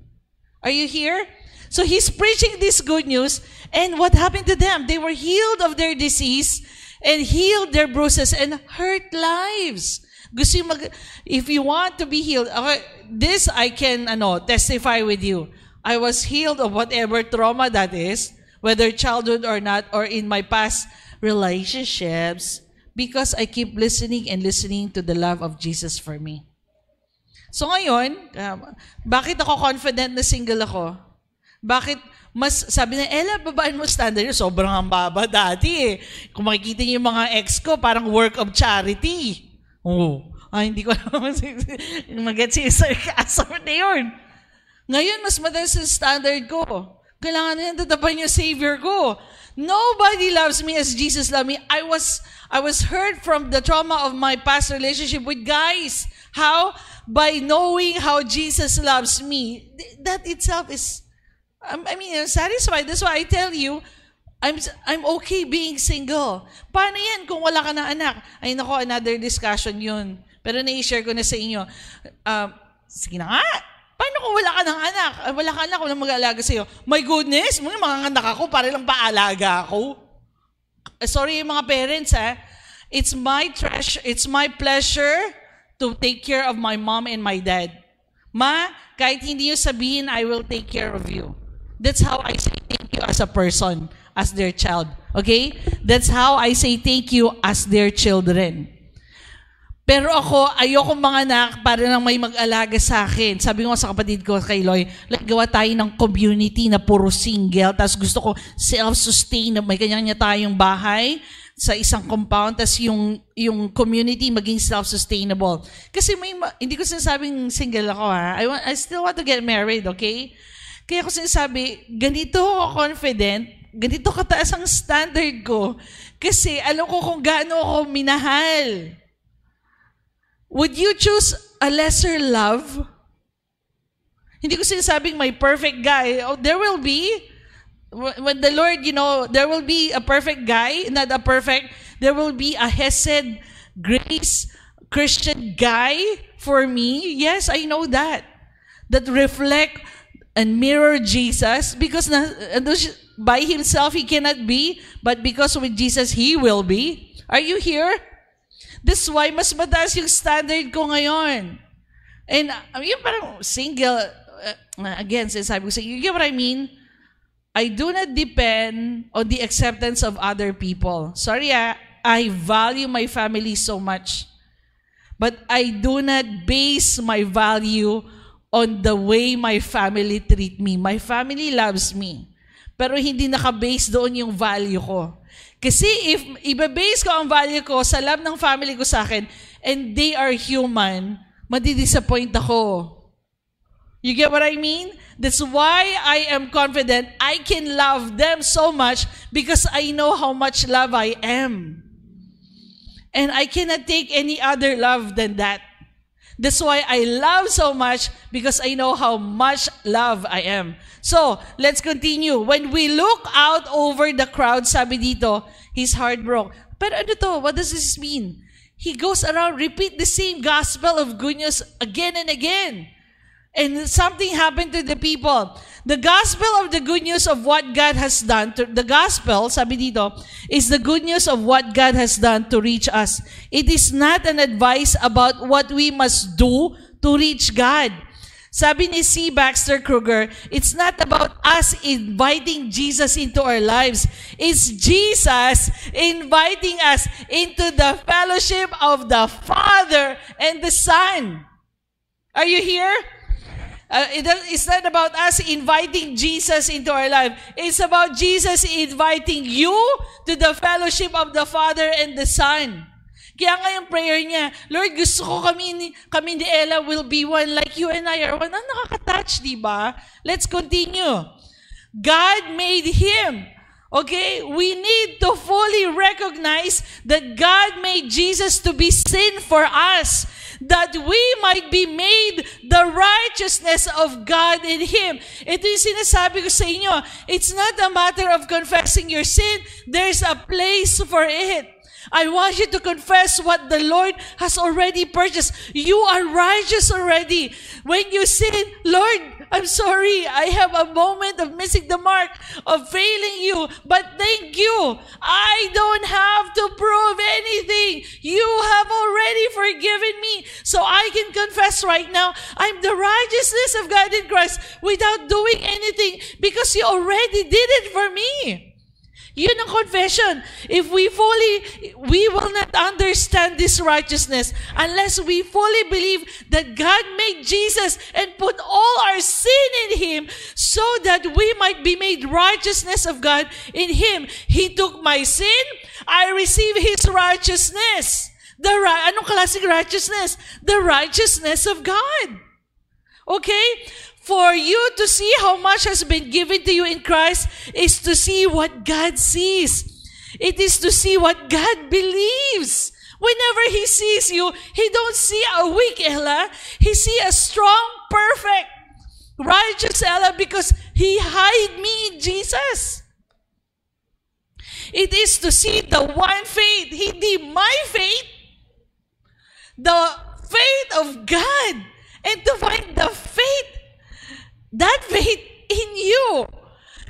Are you here? So he's preaching this good news, and what happened to them? They were healed of their disease, and healed their bruises, and hurt lives. If you want to be healed, this I can testify with you. I was healed of whatever trauma that is, whether childhood or not, or in my past relationships, because I keep listening and listening to the love of Jesus for me. So ngayon, bakit ako confident na single ako? Bakit sabi na, Ella, babaan mo standard yun. Sobrang ang baba dati Kung makikita niyo yung mga ex ko, parang work of charity. Hindi ko alam mag-get si sarcasm na yun. Ngayon, mas mataas ang standard ko. Kailangan na yan tatapan yung Savior ko. Nobody loves me as Jesus loved me. I was hurt from the trauma of my past relationship with guys. How? By knowing how Jesus loves me. That itself is, I'm satisfied. That's why I tell you, I'm okay being single. Paano yan kung wala ka ng anak? Ay nako, another discussion yun. Pero na-share ko na sa inyo. Sige na nga. Paano kung wala ka ng anak? Wala ka anak, walang mag-aalaga sa'yo. My goodness, mga anak ako, para lang paalaga ako. Sorry mga parents, It's my treasure, it's my pleasure to take care of my mom and my dad. Ma, kahit hindi nyo sabihin, I will take care of you. That's how I say thank you as a person, as their child. Okay? That's how I say thank you as their children. Pero ako, ayoko mga anak para lang may mag-alaga sa akin. Sabi ko sa kapatid ko kay Loy, gawa tayo ng community na puro single, tapos gusto ko self-sustain, may kanya-kanya tayong bahay sa isang compound, tapos yung community maging self-sustainable. Kasi hindi ko sinasabing single ako I still want to get married, okay? Kaya ko sinasabi, ganito ako confident, ganito kataas ang standard ko, kasi alam ko kung gaano ako minahal. Would you choose a lesser love? Hindi ko sinasabing may perfect guy. Oh, there will be. When the Lord, there will be a perfect guy, not a perfect. There will be a Hesed, grace, Christian guy for me. Yes, I know that. That reflect and mirror Jesus, because by himself he cannot be, but because with Jesus he will be. Are you here? That's why mas mataas yung standard ko ngayon. And yung parang single, again, sinasabi ko sa you get what I mean? I do not depend on the acceptance of other people. Sorry, I value my family so much. But I do not base my value on the way my family treat me. My family loves me. Pero hindi naka-base doon yung value ko. Kasi if iba-base ko ang value ko sa love ng family ko sa akin, and they are human, madidisappoint ako. You get what I mean? That's why I am confident I can love them so much, because I know how much love I am. And I cannot take any other love than that. That's why I love so much, because I know how much love I am. So, let's continue. When we look out over the crowd, sabi dito, he's heartbroken. Pero ano to? What does this mean? He goes around, repeat the same gospel of good news again and again. And something happened to the people. The gospel of the good news of what God has done, the gospel, sabi dito, is the good news of what God has done to reach us. It is not an advice about what we must do to reach God. Sabi ni C. Baxter Kruger, it's not about us inviting Jesus into our lives. It's Jesus inviting us into the fellowship of the Father and the Son. Are you here? It's not about us inviting Jesus into our life. It's about Jesus inviting you to the fellowship of the Father and the Son. Kaya nga yung prayer niya, Lord, gusto ko kami ni Ella will be one like you and I are one. Ang nakaka-touch, di ba? Let's continue. God made him. Okay? We need to fully recognize that God made Jesus to be sin for us, that we might be made the righteousness of God in Him. Ito yung sinasabi ko sa inyo. It's not a matter of confessing your sin. There's a place for it. I want you to confess what the Lord has already purchased. You are righteous already. When you sin, Lord, I'm sorry. I have a moment of missing the mark, of failing you. But thank you. I don't have to prove anything. You have already forgiven me. So I can confess right now, I'm the righteousness of God in Christ without doing anything, because He already did it for me. Yun ang confession. If we will not understand this righteousness unless we fully believe that God made Jesus and put all our sin in Him so that we might be made righteousness of God in Him. He took my sin, I receive His righteousness. Anong klaseng righteousness? The righteousness of God. Okay? For you to see how much has been given to you in Christ is to see what God sees. It is to see what God believes. Whenever He sees you, He don't see a weak Ella. He see a strong, perfect, righteous Ella, because He hide me in Jesus. It is to see the one faith, hindi my faith, the faith of God, and to find the faith, that faith in you.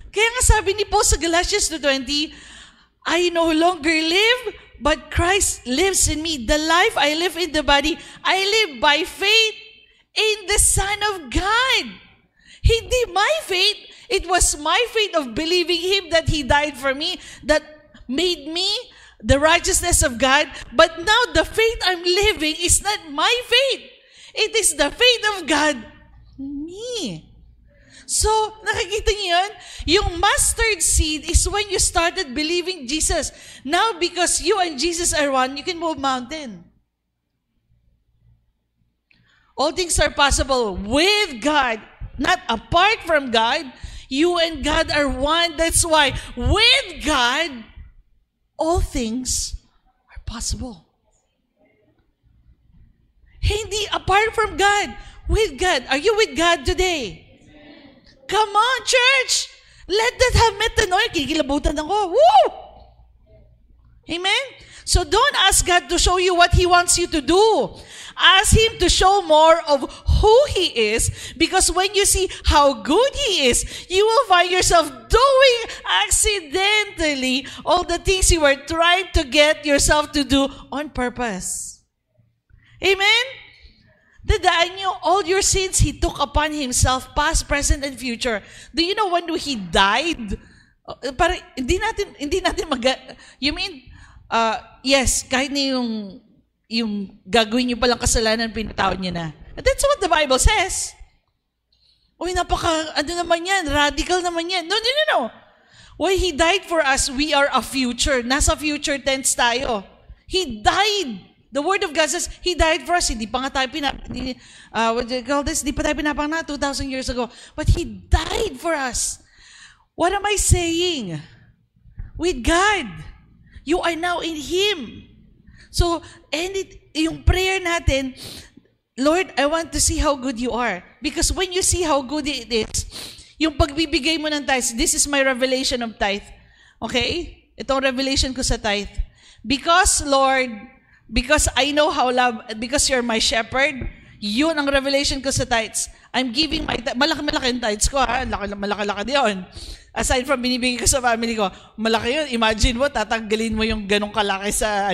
Kaya nga sabi ni Paul sa Galatians 2:20, I no longer live, but Christ lives in me. The life I live in the body, I live by faith in the Son of God. Hindi my faith. It was my faith of believing Him that He died for me that made me the righteousness of God. But now the faith I'm living is not my faith. It is the faith of God in me. So, nakikita niyo yun? Yung mustard seed is when you started believing Jesus. Now, because you and Jesus are one, you can move mountain. All things are possible with God, not apart from God. You and God are one. That's why with God, all things are possible. Hindi apart from God. With God. Are you with God today? Come on, church! Let that have metanoia. Kikilabutan ako. Woo! Amen? So don't ask God to show you what He wants you to do. Ask Him to show more of who He is, because when you see how good He is, you will find yourself doing accidentally all the things you were trying to get yourself to do on purpose. Amen? Dadaan niyo, all your sins He took upon Himself, past, present, and future. Do you know when He died? Parang hindi natin you mean, yes, kahit na yung gagawin niyo palang kasalanan, pinatawad niya na. And that's what the Bible says. Uy, ano naman yan? Radical naman yan. No. When He died for us, we are a future. Nasa future tense tayo. He died. The Word of God says, He died for us. Hindi pa nga tayo what do you call this? Hindi pa tayo pinapangna 2,000 years ago. But He died for us. What am I saying? With God. You are now in Him. So, yung prayer natin, Lord, I want to see how good you are. Because when you see how good it is, yung pagbibigay mo ng tithes, this is my revelation of tithe. Okay? Itong revelation ko sa tithe. Because, Lord, because I know how because you're my shepherd, yun ang revelation ko sa tithes. I'm giving my tithes. Malaki-malaki yung tithes ko, ha? Malaki-laki yun. Aside from binibigay ko sa family ko, malaki yun. Imagine mo, tatanggalin mo yung ganong kalaki sa,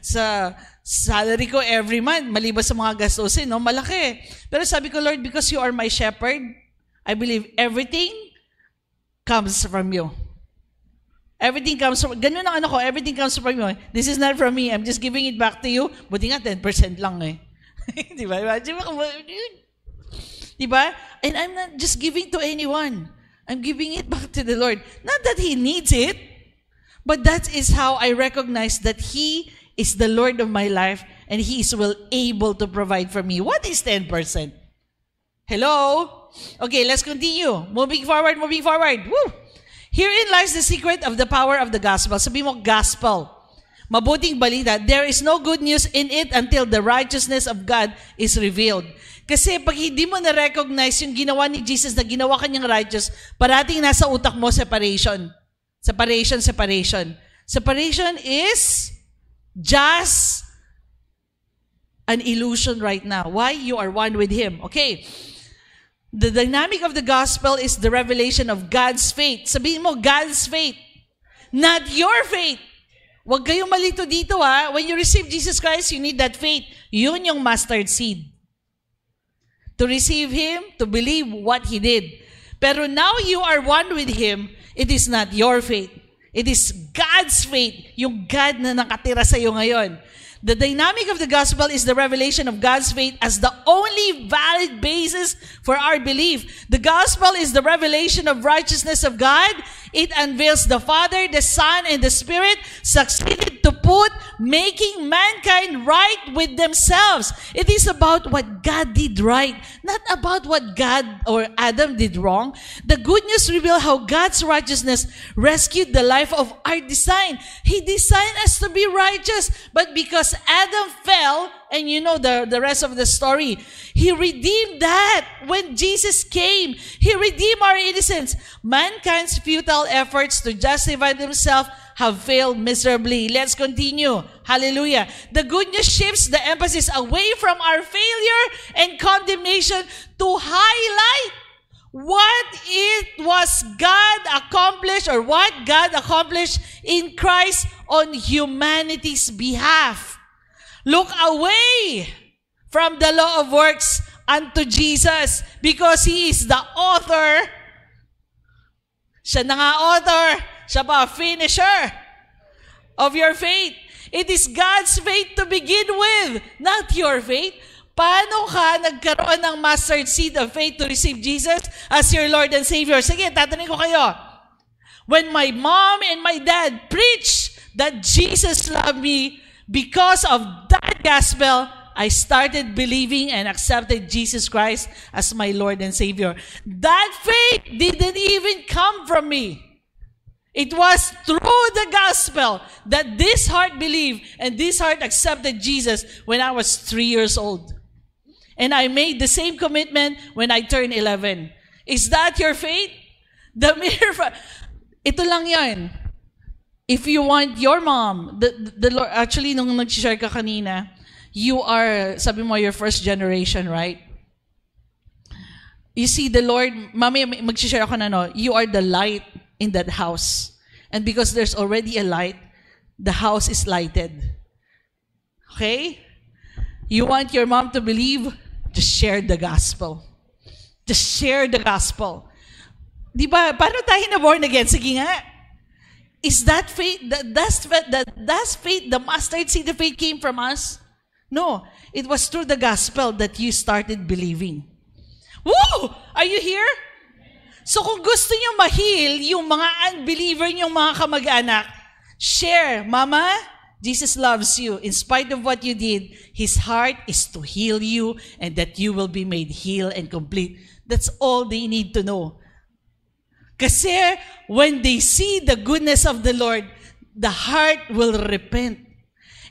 sa salary ko every month, maliban sa mga gastusin, no? Malaki. Pero sabi ko, Lord, because you are my shepherd, I believe everything comes from you. Everything comes from, ganun ang everything comes from you. This is not from me, I'm just giving it back to you. Buti nga, 10% lang eh. Diba? Imagine mo, diba? And I'm not just giving to anyone. I'm giving it back to the Lord. Not that He needs it, but that is how I recognize that He is the Lord of my life and He is able to provide for me. What is 10%? Hello? Okay, let's continue. Moving forward. Woo! Herein lies the secret of the power of the gospel. Sabi mo, gospel. Mabuting balita. There is no good news in it until the righteousness of God is revealed. Kasi pag hindi mo na-recognize yung ginawa ni Jesus na ginawa kanyang righteous, parating nasa utak mo separation. Separation is just an illusion right now. Why? You are one with Him. Okay. The dynamic of the gospel is the revelation of God's faith. Sabihin mo, God's faith. Not your faith. Huwag kayong malito dito, ha. When you receive Jesus Christ, you need that faith. Yun yung mustard seed. To receive Him, to believe what He did. Pero now you are one with Him, it is not your faith. It is God's faith, yung God na nakatira sa iyo ngayon. The dynamic of the gospel is the revelation of God's faith as the only valid basis for our belief. The gospel is the revelation of righteousness of God. It unveils the Father, the Son, and the Spirit succeeded to put making mankind right with themselves. It is about what God did right, not about what God or Adam did wrong. The good news reveals how God's righteousness rescued the life of our design. He designed us to be righteous, but because Adam fell, and you know the rest of the story, He redeemed that when Jesus came. He redeemed our innocence. Mankind's futile efforts to justify themselves have failed miserably. Let's continue. Hallelujah. The good news shifts the emphasis away from our failure and condemnation to highlight what it was God accomplished, or what God accomplished in Christ on humanity's behalf. Look away from the law of works unto Jesus, because He is the author. Siya na nga author. Siya pa finisher of your faith. It is God's faith to begin with, not your faith. Paano ka nagkaroon ng mustard seed of faith to receive Jesus as your Lord and Savior? Sige, tatanungin ko kayo. When my mom and my dad preached that Jesus loved me, because of that gospel, I started believing and accepted Jesus Christ as my Lord and Savior. That faith didn't even come from me. It was through the gospel that this heart believed and this heart accepted Jesus when I was 3 years old. And I made the same commitment when I turned 11. Is that your faith? The mere ito lang yan. If you want your mom, the Lord, actually, nung nag-share ka kanina, you are, sabi mo, your first generation, right? You see, the Lord, mami, mag-share ako na, no, you are the light in that house. And because there's already a light, the house is lighted. Okay? You want your mom to believe? Just share the gospel. Just share the gospel. Di ba? Paano tayo na born again? Sige nga. Is that faith, does faith, the mustard seed of faith came from us? No. It was through the gospel that you started believing. Woo! Are you here? So kung gusto niyo ma-heal yung mga unbeliever niyong mga kamag-anak, share, Mama, Jesus loves you. In spite of what you did, His heart is to heal you and that you will be made healed and complete. That's all they need to know. Kasi when they see the goodness of the Lord, the heart will repent.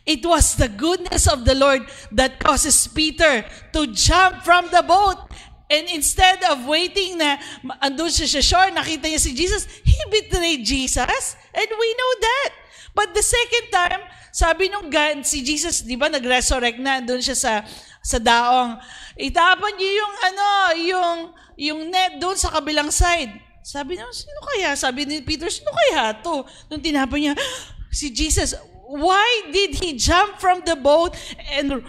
It was the goodness of the Lord that causes Peter to jump from the boat. And instead of waiting na andun siya sa shore, nakita niya si Jesus, he betrayed Jesus. And we know that. But the second time, sabi nung God, si Jesus, di ba, nag-resurrect na, andun siya sa daong. Itapan niyo yung net doon sa kabilang side. Sabi niya, sino kaya? Sabi ni Peter, sino kaya to? Nung tinapan niya, si Jesus, why did he jump from the boat and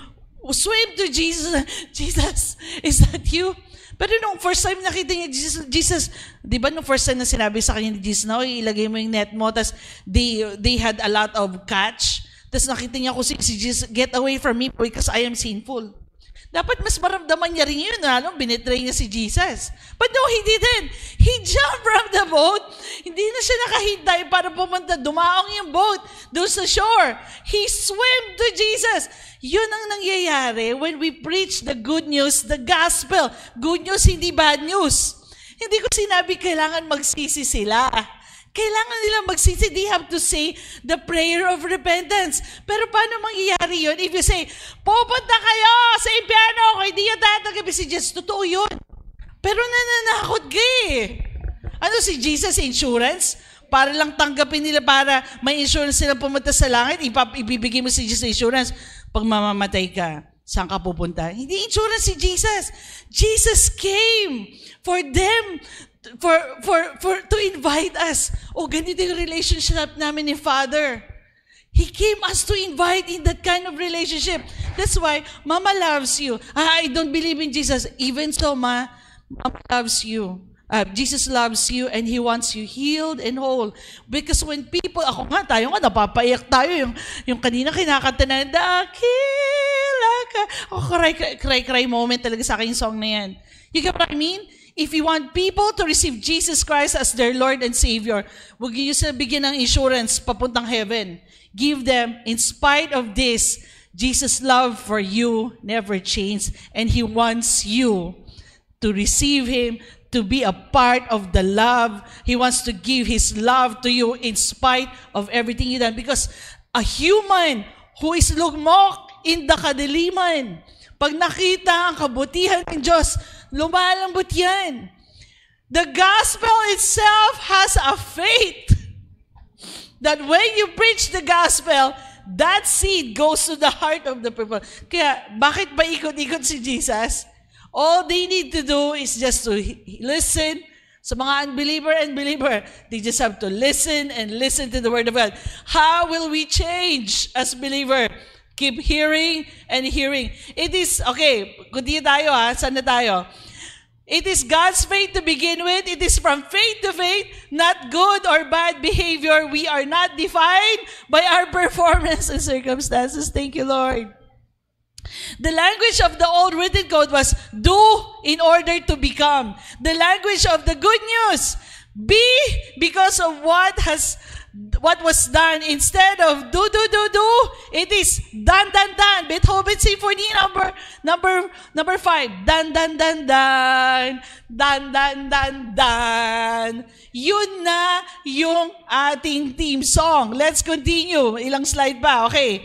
swim to Jesus? Jesus, is that you? Pero nung first time nakita niya, Jesus, di ba nung first time na sinabi sa kanya ni Jesus, no, ilagay mo yung net mo, tas they had a lot of catch. Tas nakita niya ko si Jesus, get away from me because I am sinful. Dapat mas maramdaman niya rin yun, binitray niya si Jesus. But no, he didn't. He jumped from the boat. Hindi na siya nakahintay para pumunta. Dumaong yung boat doon sa shore. He swam to Jesus. Yun ang nangyayari when we preach the good news, the gospel. Good news, hindi bad news. Hindi ko sinabi kailangan magsisi sila. Kailangan nila magsisi. They have to say the prayer of repentance. Pero paano mangyayari yun? If you say, pupunta kayo sa impyerno kung hindi yung tatanggapin si Jesus, totoo yun. Pero nananakot ka eh. Ano si Jesus insurance? Para lang tanggapin nila para may insurance sila pumunta sa langit, ibibigay mo si Jesus insurance. Pag mamamatay ka, saan ka pupunta? Hindi insurance si Jesus. Jesus came for them to invite us. Oh, ganito yung relationship namin ni Father. He came us to invite in that kind of relationship. That's why Mama loves you. I don't believe in Jesus. Even so, Mama loves you. Jesus loves you and He wants you healed and whole. Because when people, tayo nga, napapaiyak tayo. Yung kanina kinakanta na, Dakila ka. Cry moment talaga sa akin yung song na yan. You get what I mean? If you want people to receive Jesus Christ as their Lord and Savior, huwag niyo sila bigyan ng insurance papuntang heaven. Give them, in spite of this, Jesus' love for you never changed, and He wants you to receive Him, to be a part of the love. He wants to give His love to you in spite of everything you done. Because a human who is lugmok in the kadiliman, pag nakita ang kabutihan ng Diyos, lumalambot yan. The gospel itself has a faith that when you preach the gospel, that seed goes to the heart of the people. Kaya, bakit ba ikot-ikot si Jesus? All they need to do is just to listen. Sa mga unbeliever and believer, they just have to listen and listen to the Word of God. How will we change as believer? Keep hearing and hearing. It is, okay, kundi tayo saan na tayo? It is God's faith to begin with. It is from faith to faith, not good or bad behavior. We are not defined by our performance and circumstances. Thank you, Lord. The language of the old written code was do in order to become. The language of the good news, be because of what has what was done. Instead of do, it is done. Beethoven Symphony number 5. Done. Yun na yung ating theme song. Let's continue. Ilang slide pa. Okay.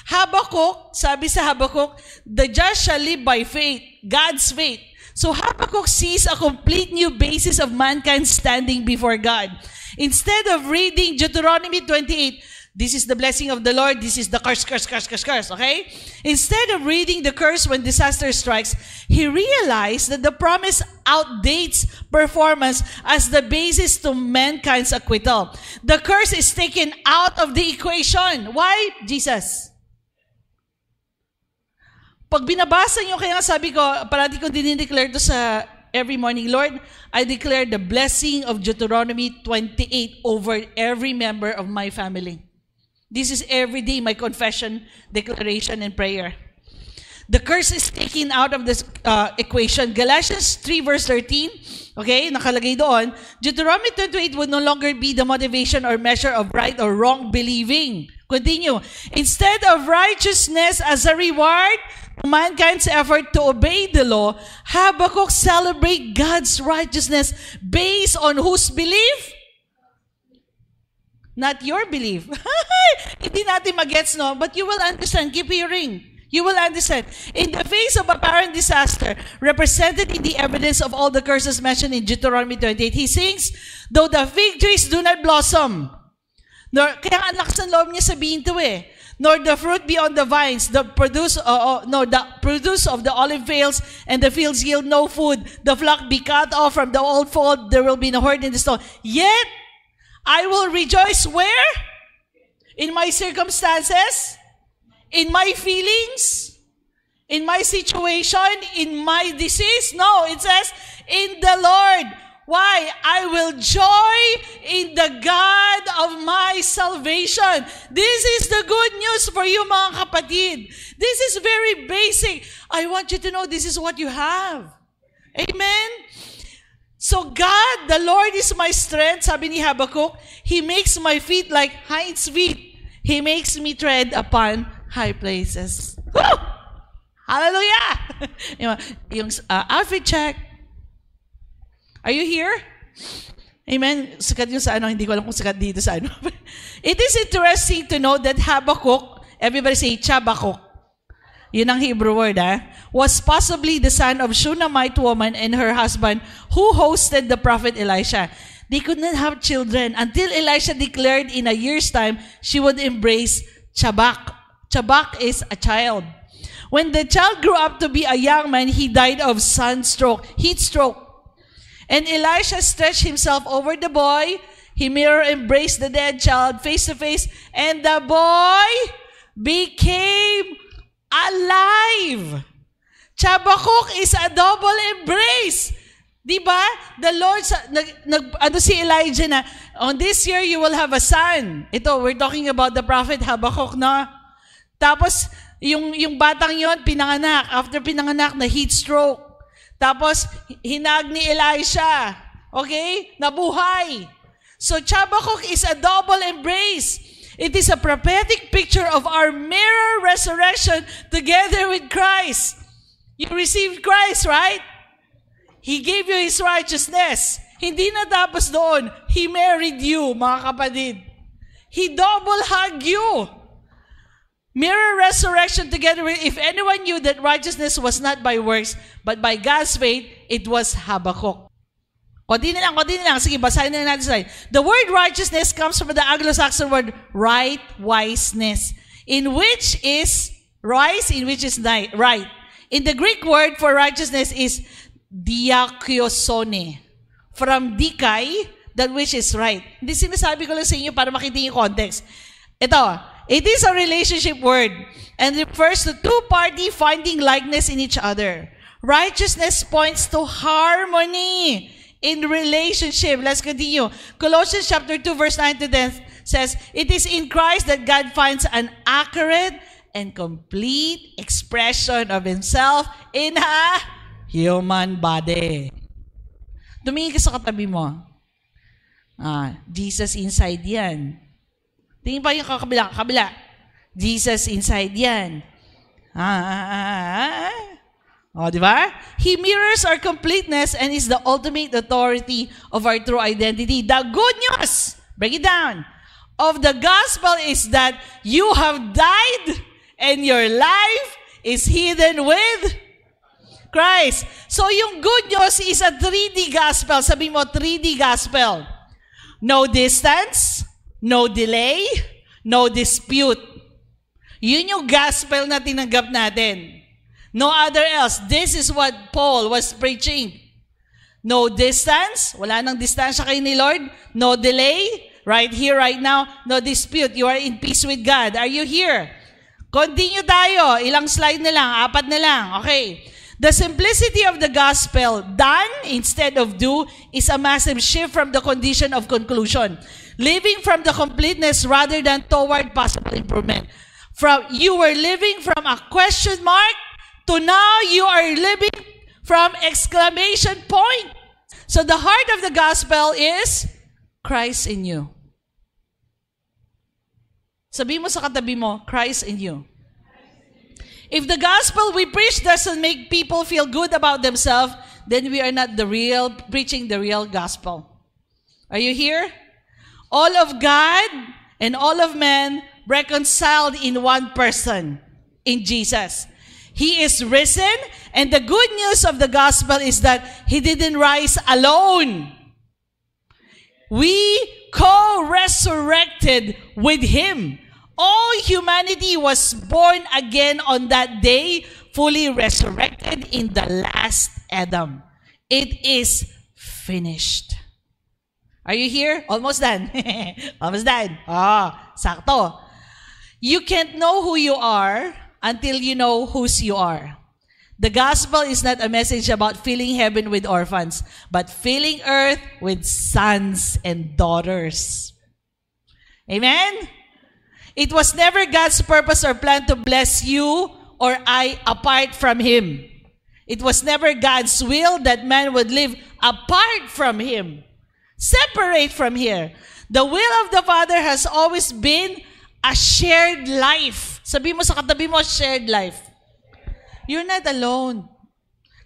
Habakkuk, sabi sa Habakkuk, the just shall live by faith, God's faith. So Habakkuk sees a complete new basis of mankind standing before God. Instead of reading Deuteronomy 28, this is the blessing of the Lord, this is the curse, okay? Instead of reading the curse when disaster strikes, he realized that the promise outdates performance as the basis to mankind's acquittal. The curse is taken out of the equation. Why? Jesus. Pag binabasa nyo, kaya sabi ko, parati ko dinideclare to sa every morning, Lord, I declare the blessing of Deuteronomy 28 over every member of my family. This is every day my confession, declaration, and prayer. The curse is taken out of this equation. Galatians 3 verse 13, okay, nakalagay doon, Deuteronomy 28 would no longer be the motivation or measure of right or wrong believing. Continue. Instead of righteousness as a reward to mankind's effort to obey the law, Habakkuk celebrates God's righteousness based on whose belief? Not your belief. Hindi natin magets, no? But you will understand. Keep hearing. You will understand. In the face of apparent disaster, represented in the evidence of all the curses mentioned in Deuteronomy 28, he sings, though the fig trees do not blossom, kaya ang lakas ng loob niya sabihin to nor the fruit be on the vines, the produce of the olive fails, and the fields yield no food, the flock be cut off from the old fold, there will be no herd in the stall. Yet, I will rejoice where? In my circumstances? In my feelings? In my situation? In my disease? No, it says, in the Lord. Why? I will joy in the God of my salvation. This is the good news for you, mga kapatid. This is very basic. I want you to know this is what you have. Amen? So God, the Lord is my strength, sabi ni Habakkuk. He makes my feet like hinds' feet. He makes me tread upon high places. Woo! Hallelujah! yung outfit check. Are you here? Amen. Sikat yung sa ano, hindi ko alam kung sikat dito sa ano. It is interesting to know that Habakkuk, everybody say Chabakuk, yun ang Hebrew word, was possibly the son of Shunammite woman and her husband who hosted the prophet Elisha. They could not have children until Elisha declared in a year's time she would embrace Chabak. Chabak is a child. When the child grew up to be a young man, he died of heat stroke. And Elisha stretched himself over the boy. He embraced the dead child face to face, and the boy became alive. Chabakuk is a double embrace. Diba? The Lord, si Elijah na, on this year you will have a son. Ito, we're talking about the prophet Habakkuk, no? Tapos, yung batang yon pinanganak. After pinanganak, na heat stroke. Tapos, hinag ni Elisha. Okay? Nabuhay. So, Chabakuk is a double embrace. It is a prophetic picture of our mirror resurrection together with Christ. You received Christ, right? He gave you His righteousness. Hindi na tapos doon. He married you, mga kapatid. He double hugged you. Mirror resurrection together with, if anyone knew that righteousness was not by works, but by God's faith, it was Habakkuk. Konti na lang. Sige, basahin na natin slide. The word righteousness comes from the Anglo-Saxon word right, wiseness, in which is right. In the Greek word for righteousness is diakiosone. From dikai, that which is right. Hindi sinasabi ko lang sa inyo para makita yung context. Ito, it is a relationship word and refers to two parties finding likeness in each other. Righteousness points to harmony in relationship. Let's continue. Colossians chapter 2 verse 9 to 10 says, it is in Christ that God finds an accurate and complete expression of Himself in a human body. Tumingin ka sa katabi mo. Jesus inside yan. Tingin pa yung kabila. Jesus inside yan. O, di ba? He mirrors our completeness and is the ultimate authority of our true identity. The good news, break it down, of the gospel is that you have died and your life is hidden with Christ. So yung good news is a 3D gospel. Sabi mo, 3D gospel. No distance, no delay, no dispute. Yun yung gospel na tinanggap natin. No other else. This is what Paul was preaching. No distance. Wala nang distansya kayo ni Lord. No delay. Right here, right now. No dispute. You are in peace with God. Are you here? Continue tayo. Ilang slide na lang. 4 na lang. Okay. The simplicity of the gospel, done instead of do, is a massive shift from the condition of conclusion. Living from the completeness rather than toward possible improvement. You were living from a question mark to now you are living from exclamation point. So the heart of the gospel is Christ in you. Sabi mo sa katabi mo, Christ in you. If the gospel we preach doesn't make people feel good about themselves, then we are not preaching the real gospel. Are you here? All of God and all of men reconciled in one person, in Jesus. He is risen, and the good news of the gospel is that He didn't rise alone. We co-resurrected with Him. All humanity was born again on that day, fully resurrected in the last Adam. It is finished. Are you here? Almost done. Almost done. Sakto. You can't know who you are until you know whose you are. The gospel is not a message about filling heaven with orphans, but filling earth with sons and daughters. Amen? It was never God's purpose or plan to bless you or I apart from Him. It was never God's will that man would live apart from Him, separate from here. The will of the Father has always been a shared life. Sabi mo sa katabi mo, shared life. You're not alone.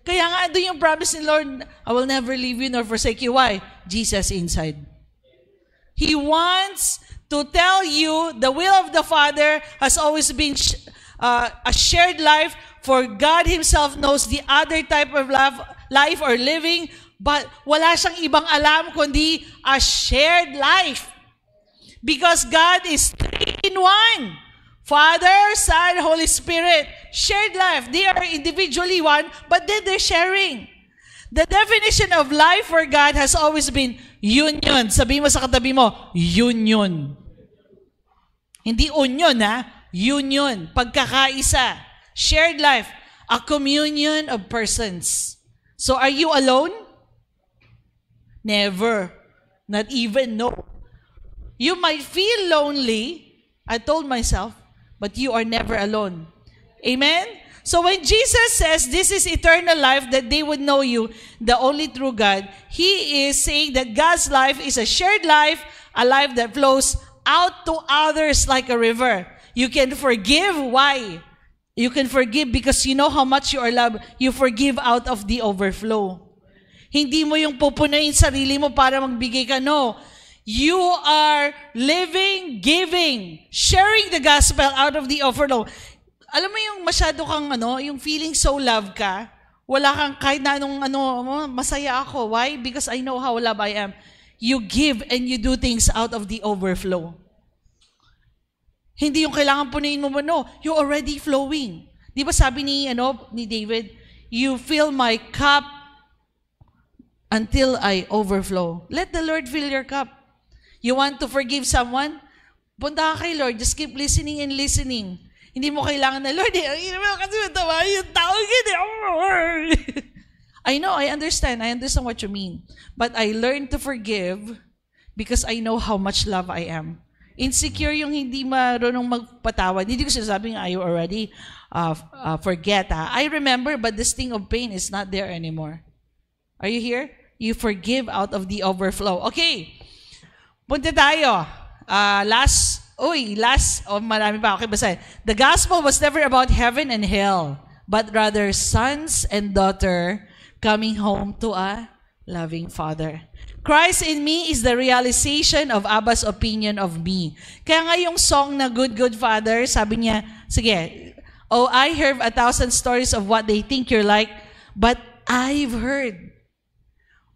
Kaya nga, doon yung promise ni Lord, I will never leave you nor forsake you. Why? Jesus inside. He wants to tell you the will of the Father has always been a shared life, for God Himself knows the other type of life or living, but wala siyang ibang alam kundi a shared life. Because God is 3 in 1. Father, Son, Holy Spirit. Shared life. They are individually one, but then they're sharing. The definition of life for God has always been union. Sabi mo sa katabi mo, union. Hindi union, ha? Union. Pagkakaisa. Shared life. A communion of persons. So are you alone? Never. Not even no. You might feel lonely, I told myself, but you are never alone. Amen? So when Jesus says this is eternal life, that they would know you, the only true God, He is saying that God's life is a shared life, a life that flows out to others like a river. You can forgive. Why? You can forgive because you know how much you are loved. You forgive out of the overflow. Hindi mo yung pupunayin sarili mo para magbigay ka. No. You are living, giving, sharing the gospel out of the overflow. Alam mo yung masyado kang yung feeling so love ka, wala kang kahit na anong masaya ako. Why? Because I know how loved I am. You give and you do things out of the overflow. Hindi yung kailangan punuin mo. No, you're already flowing. Di ba sabi ni David, you fill my cup until I overflow. Let the Lord fill your cup. You want to forgive someone? Punta ka kay Lord. Just keep listening and listening. Hindi mo kailangan na, Lord, kasi matawa yung tao I know, I understand what you mean. But I learned to forgive because I know how much love I am. Insecure yung hindi marunong magpatawad. Hindi ko sinasabing, you already forget. I remember, but this thing of pain is not there anymore. Are you here? You forgive out of the overflow. Okay. Punta tayo. Last marami pa. Okay, basahin. The gospel was never about heaven and hell, but rather sons and daughter coming home to a loving Father. Christ in me is the realization of Abba's opinion of me. Kaya nga yung song na Good, Good Father, sabi niya, sige, I heard 1,000 stories of what they think you're like, but I've heard.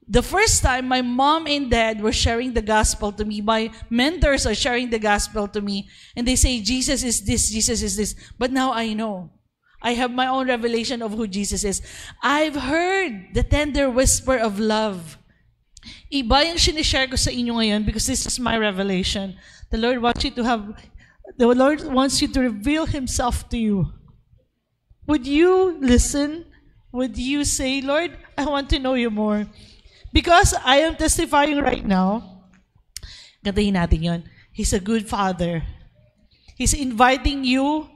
The first time my mom and dad were sharing the gospel to me, my mentors are sharing the gospel to me, and they say, Jesus is this, Jesus is this. But now I know. I have my own revelation of who Jesus is. I've heard the tender whisper of love. Iba yung sinishare ko sa inyo ngayon because this is my revelation. The Lord wants you to reveal Himself to you. Would you listen? Would you say, Lord, I want to know you more? Because I am testifying right now, gantahin natin yun. He's a good Father. He's inviting you.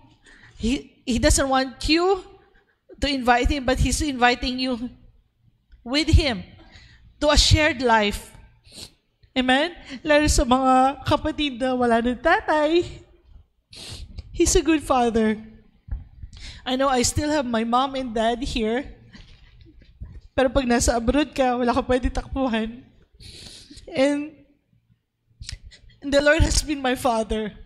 He doesn't want you to invite Him, but He's inviting you with Him to a shared life. Amen? Lalo sa mga kapatid na wala ng tatay, He's a good Father. I know I still have my mom and dad here. Pero pag nasa abroad ka, wala ka pwede takbuhan. And the Lord has been my Father.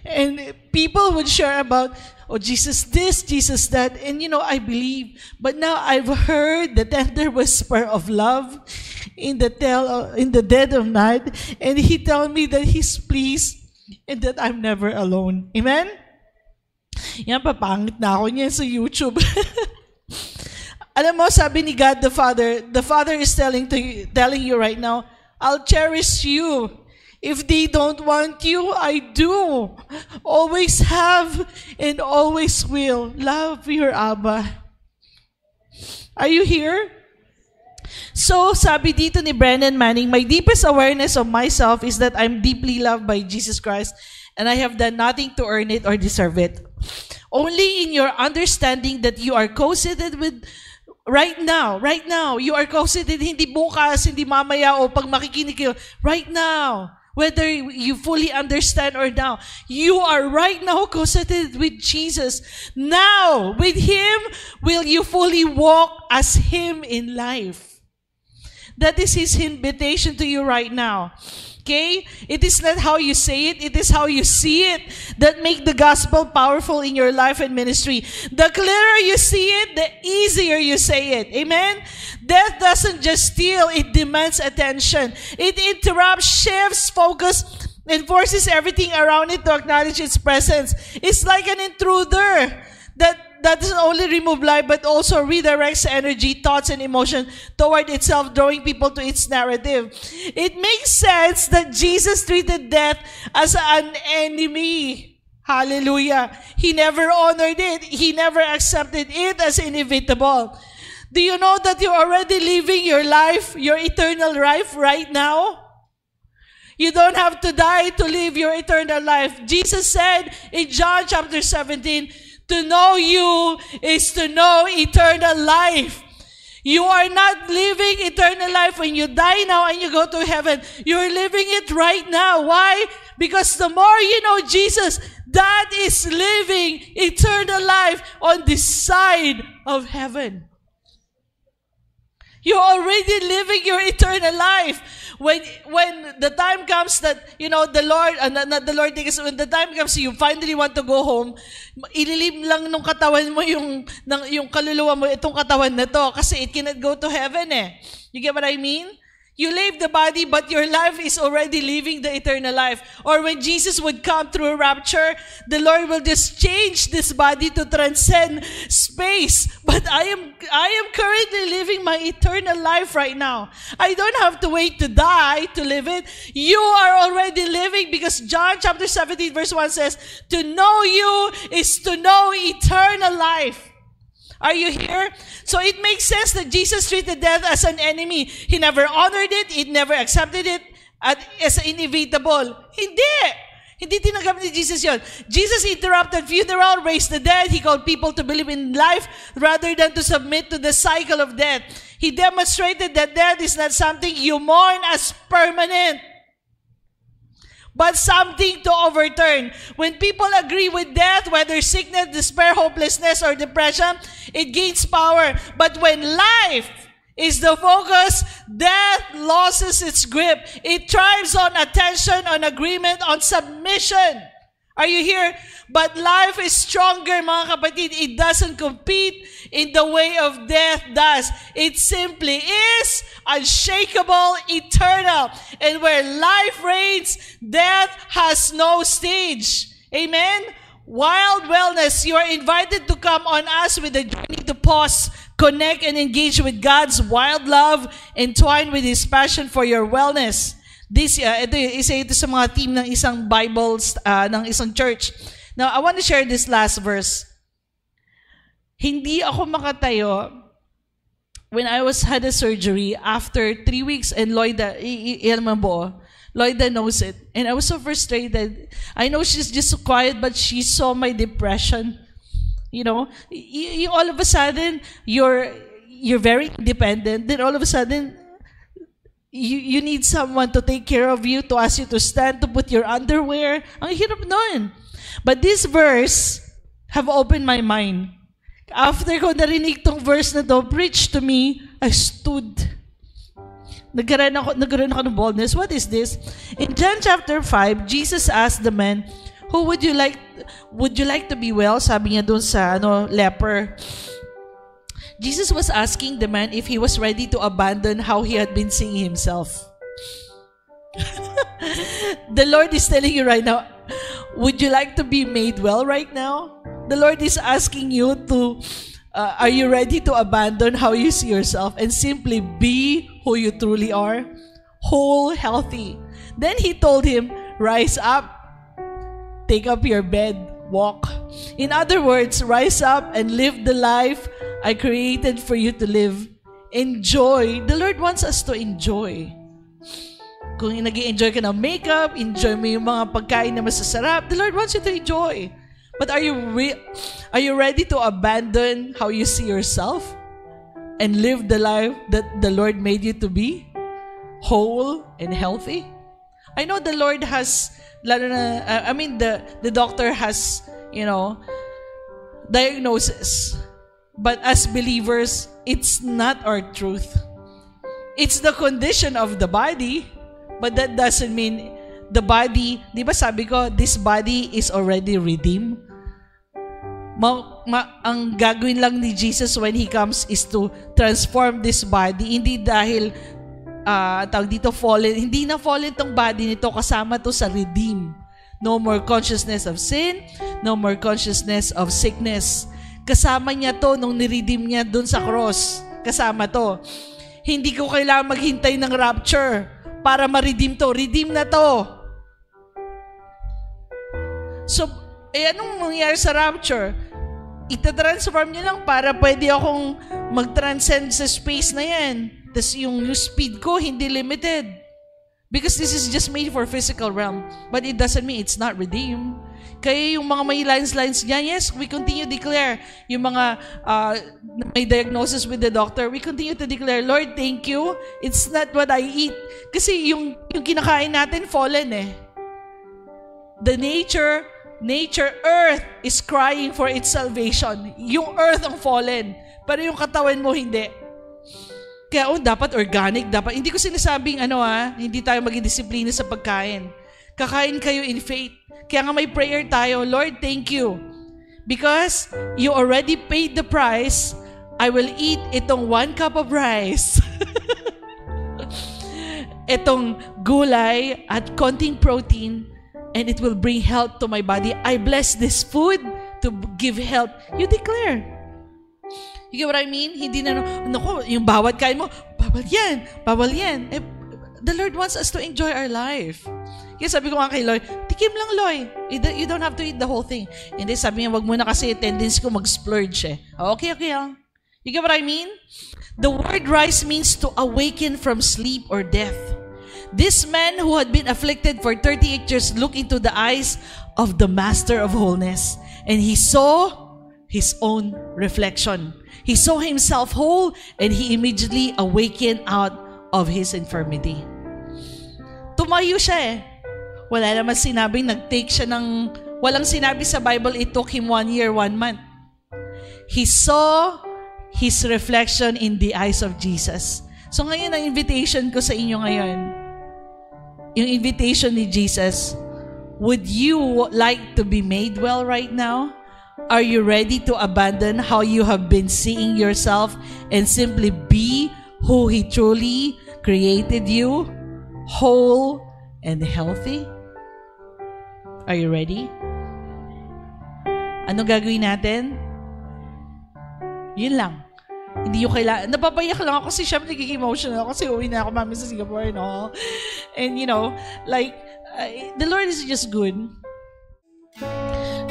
And people would share about, Jesus this, Jesus that. And I believe. But now I've heard the tender whisper of love in the dead of night. And He told me that He's pleased and that I'm never alone. Amen? Yan, papangit na ako niyan sa YouTube. Alam mo, sabi ni God the Father is telling you right now, I'll cherish you. If they don't want you, I do. Always have and always will. Love your Abba. Are you here? So, sabi dito ni Brennan Manning, my deepest awareness of myself is that I'm deeply loved by Jesus Christ and I have done nothing to earn it or deserve it. Only in your understanding that you are co-seated with right now, you are co-seated, hindi bukas, hindi mamaya o pag makikinig kayo, right now, whether you fully understand or now, you are right now co-seated with Jesus. Now, with Him, will you fully walk as Him in life? That is His invitation to you right now. Okay? It is not how you say it, it is how you see it that make the gospel powerful in your life and ministry. The clearer you see it, the easier you say it. Amen? Death doesn't just steal, it demands attention. It interrupts, shifts, focus, and forces everything around it to acknowledge its presence. It's like an intruder that doesn't only remove life but also redirects energy, thoughts, and emotion toward itself, drawing people to its narrative. It makes sense that Jesus treated death as an enemy. Hallelujah. He never honored it. He never accepted it as inevitable. Do you know that you're already living your life, your eternal life right now? You don't have to die to live your eternal life. Jesus said in John chapter 17, to know you is to know eternal life. You are not living eternal life when you die now and you go to heaven. You're living it right now. Why? Because the more you know Jesus, that is living eternal life on this side of heaven. You're already living your eternal life. When the time comes that, the Lord, not the Lord, because when the time comes you finally want to go home, ililim lang nung katawan mo yung kaluluwa mo, itong katawan na to, kasi it cannot go to heaven eh. You get what I mean? You leave the body, but your life is already living the eternal life. Or when Jesus would come through a rapture, the Lord will just change this body to transcend space. But I am currently living my eternal life right now. I don't have to wait to die to live it. You are already living, because John chapter 17 verse 1 says, to know you is to know eternal life. Are you here? So it makes sense that Jesus treated death as an enemy. He never honored it. He never accepted it as inevitable. Hindi tinanggap ni Jesus yon. Jesus interrupted funeral, raised the dead. He called people to believe in life rather than to submit to the cycle of death. He demonstrated that death is not something you mourn as permanent. but something to overturn. When people agree with death, whether sickness, despair, hopelessness, or depression, it gains power. But when life is the focus, death loses its grip. It thrives on attention, on agreement, on submission. Are you here? But life is stronger, mga kapatid. It doesn't compete in the way of death does. It simply is unshakable, eternal. And where life reigns, death has no stage. Amen? Wild Wellness, you are invited to come on us with a journey to pause, connect, and engage with God's wild love, entwined with His passion for your wellness. Ito sa mga team ng isang Bibles, ng isang church. Now, I want to share this last verse. Hindi ako makatayo when I had a surgery after 3 weeks, and Lloyda knows it. And I was so frustrated. I know she's just so quiet, but she saw my depression. You know, all of a sudden, you're very independent. Then all of a sudden, you need someone to take care of you, to ask you to stand, to put your underwear. Ang hirap nun. But this verse have opened my mind. After ko narinig tong verse na to, preached to me, I stood. Nagkaroon ako ng boldness. What is this? In John chapter 5, Jesus asked the man, "Who would you like to be well?" Sabi niya dun sa leper. Jesus was asking the man if he was ready to abandon how he had been seeing himself. The Lord is telling you right now, would you like to be made well right now? The Lord is asking you to, are you ready to abandon how you see yourself and simply be who you truly are? Whole, healthy. Then He told him, rise up, take up your bed, walk. In other words, rise up and live the life I created for you to live. Enjoy. The Lord wants us to enjoy. Kung nag-i-enjoy ka ng makeup, enjoy mo yung mga pagkain na masasarap, the Lord wants you to enjoy. But are you ready to abandon how you see yourself and live the life that the Lord made you to be? Whole and healthy? I know the Lord has, the doctor has, diagnosis. But as believers, it's not our truth. It's the condition of the body, but that doesn't mean the body, di ba sabi ko, this body is already redeemed. Ang gagawin lang ni Jesus when He comes is to transform this body. Hindi dahil, fallen. Hindi na fallen tong body nito, kasama to sa redeem. No more consciousness of sin, no more consciousness of sickness. Kasama niya to nung niredeem niya dun sa cross. Kasama to. Hindi ko kailangan maghintay ng rapture para ma-redeem to. Redeem na to. So, anong mangyayari sa rapture? Ita-transform niya lang para pwede akong mag-transcend sa space na yan. Tapos yung speed ko, hindi limited. Because this is just made for physical realm. But it doesn't mean it's not redeemed. Kaya yung mga may lines dyan, yes, we continue to declare. Yung mga may diagnosis with the doctor, we continue to declare, Lord, thank you. It's not what I eat. Kasi yung kinakain natin, fallen eh. The nature, earth is crying for its salvation. Yung earth ang fallen. Pero yung katawan mo, hindi. Kaya dapat organic, dapat. Hindi ko sinasabing hindi tayo maging disiplina sa pagkain. Kakain kayo in faith. Kaya nga may prayer tayo, Lord, thank you. Because you already paid the price, I will eat itong 1 cup of rice. Itong gulay at konting protein, and it will bring health to my body. I bless this food to give health. You declare. You get what I mean? Hindi na, yung bawat kain mo, bawal yan. The Lord wants us to enjoy our life. Kaya sabi ko nga kay Loy, tikim lang Loy. You don't have to eat the whole thing. Hindi, sabi niya, wag muna kasi tendency ko mag-splurge eh. Okay. You get what I mean? The word rise means to awaken from sleep or death. This man who had been afflicted for 38 years looked into the eyes of the Master of Wholeness, and he saw his own reflection. He saw himself whole, and he immediately awakened out of his infirmity. Tumayo siya eh. Wala naman sinabing nag-take siya ng, walang sinabi sa Bible, it took him 1 year, 1 month. He saw his reflection in the eyes of Jesus. So ngayon, ang invitation ko sa inyo ngayon, yung invitation ni Jesus, would you like to be made well right now? Are you ready to abandon how you have been seeing yourself and simply be who He truly created you, whole and healthy? Are you ready? Anong gagawin natin? Yun lang. Hindi yung kailangan. Napapayak lang ako kasi syempre nagiging emotional ako kasi uwi na ako mami sa Singapore, no? And you know, like, the Lord is just good.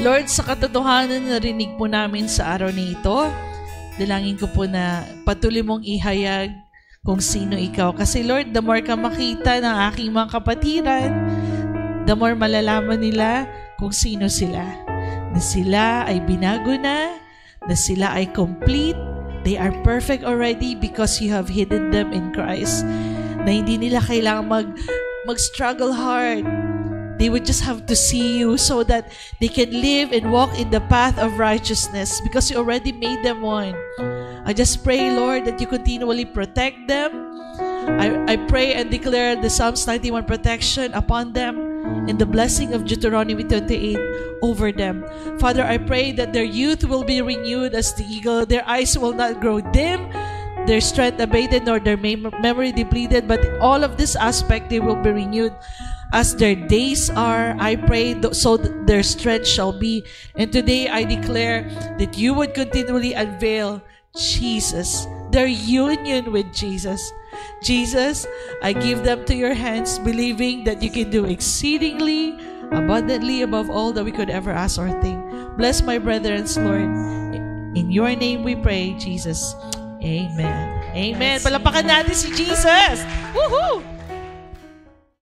Lord, sa katotohanan na narinig po namin sa araw na ito, dalangin ko po na patuloy mong ihayag kung sino ikaw. Kasi Lord, the more ka makita ng aking mga kapatiran, the more malalaman nila kung sino sila. Na sila ay binago na sila ay complete, they are perfect already because you have hidden them in Christ. Na hindi nila kailangan mag-struggle hard. They would just have to see you so that they can live and walk in the path of righteousness because you already made them one. I just pray, Lord, that you continually protect them. I pray and declare the Psalms 91 protection upon them and the blessing of Deuteronomy 28 over them. Father, I pray that their youth will be renewed as the eagle. Their eyes will not grow dim, their strength abated, nor their memory depleted, but all of this aspect, they will be renewed as their days are. I pray so that their strength shall be. And today I declare that you would continually unveil Jesus, their union with Jesus. Jesus, I give them to your hands, believing that you can do exceedingly, abundantly above all that we could ever ask or think. Bless my brethren, Lord. In your name we pray, Jesus. Amen. Amen. Palapakan natin si Jesus. Woohoo!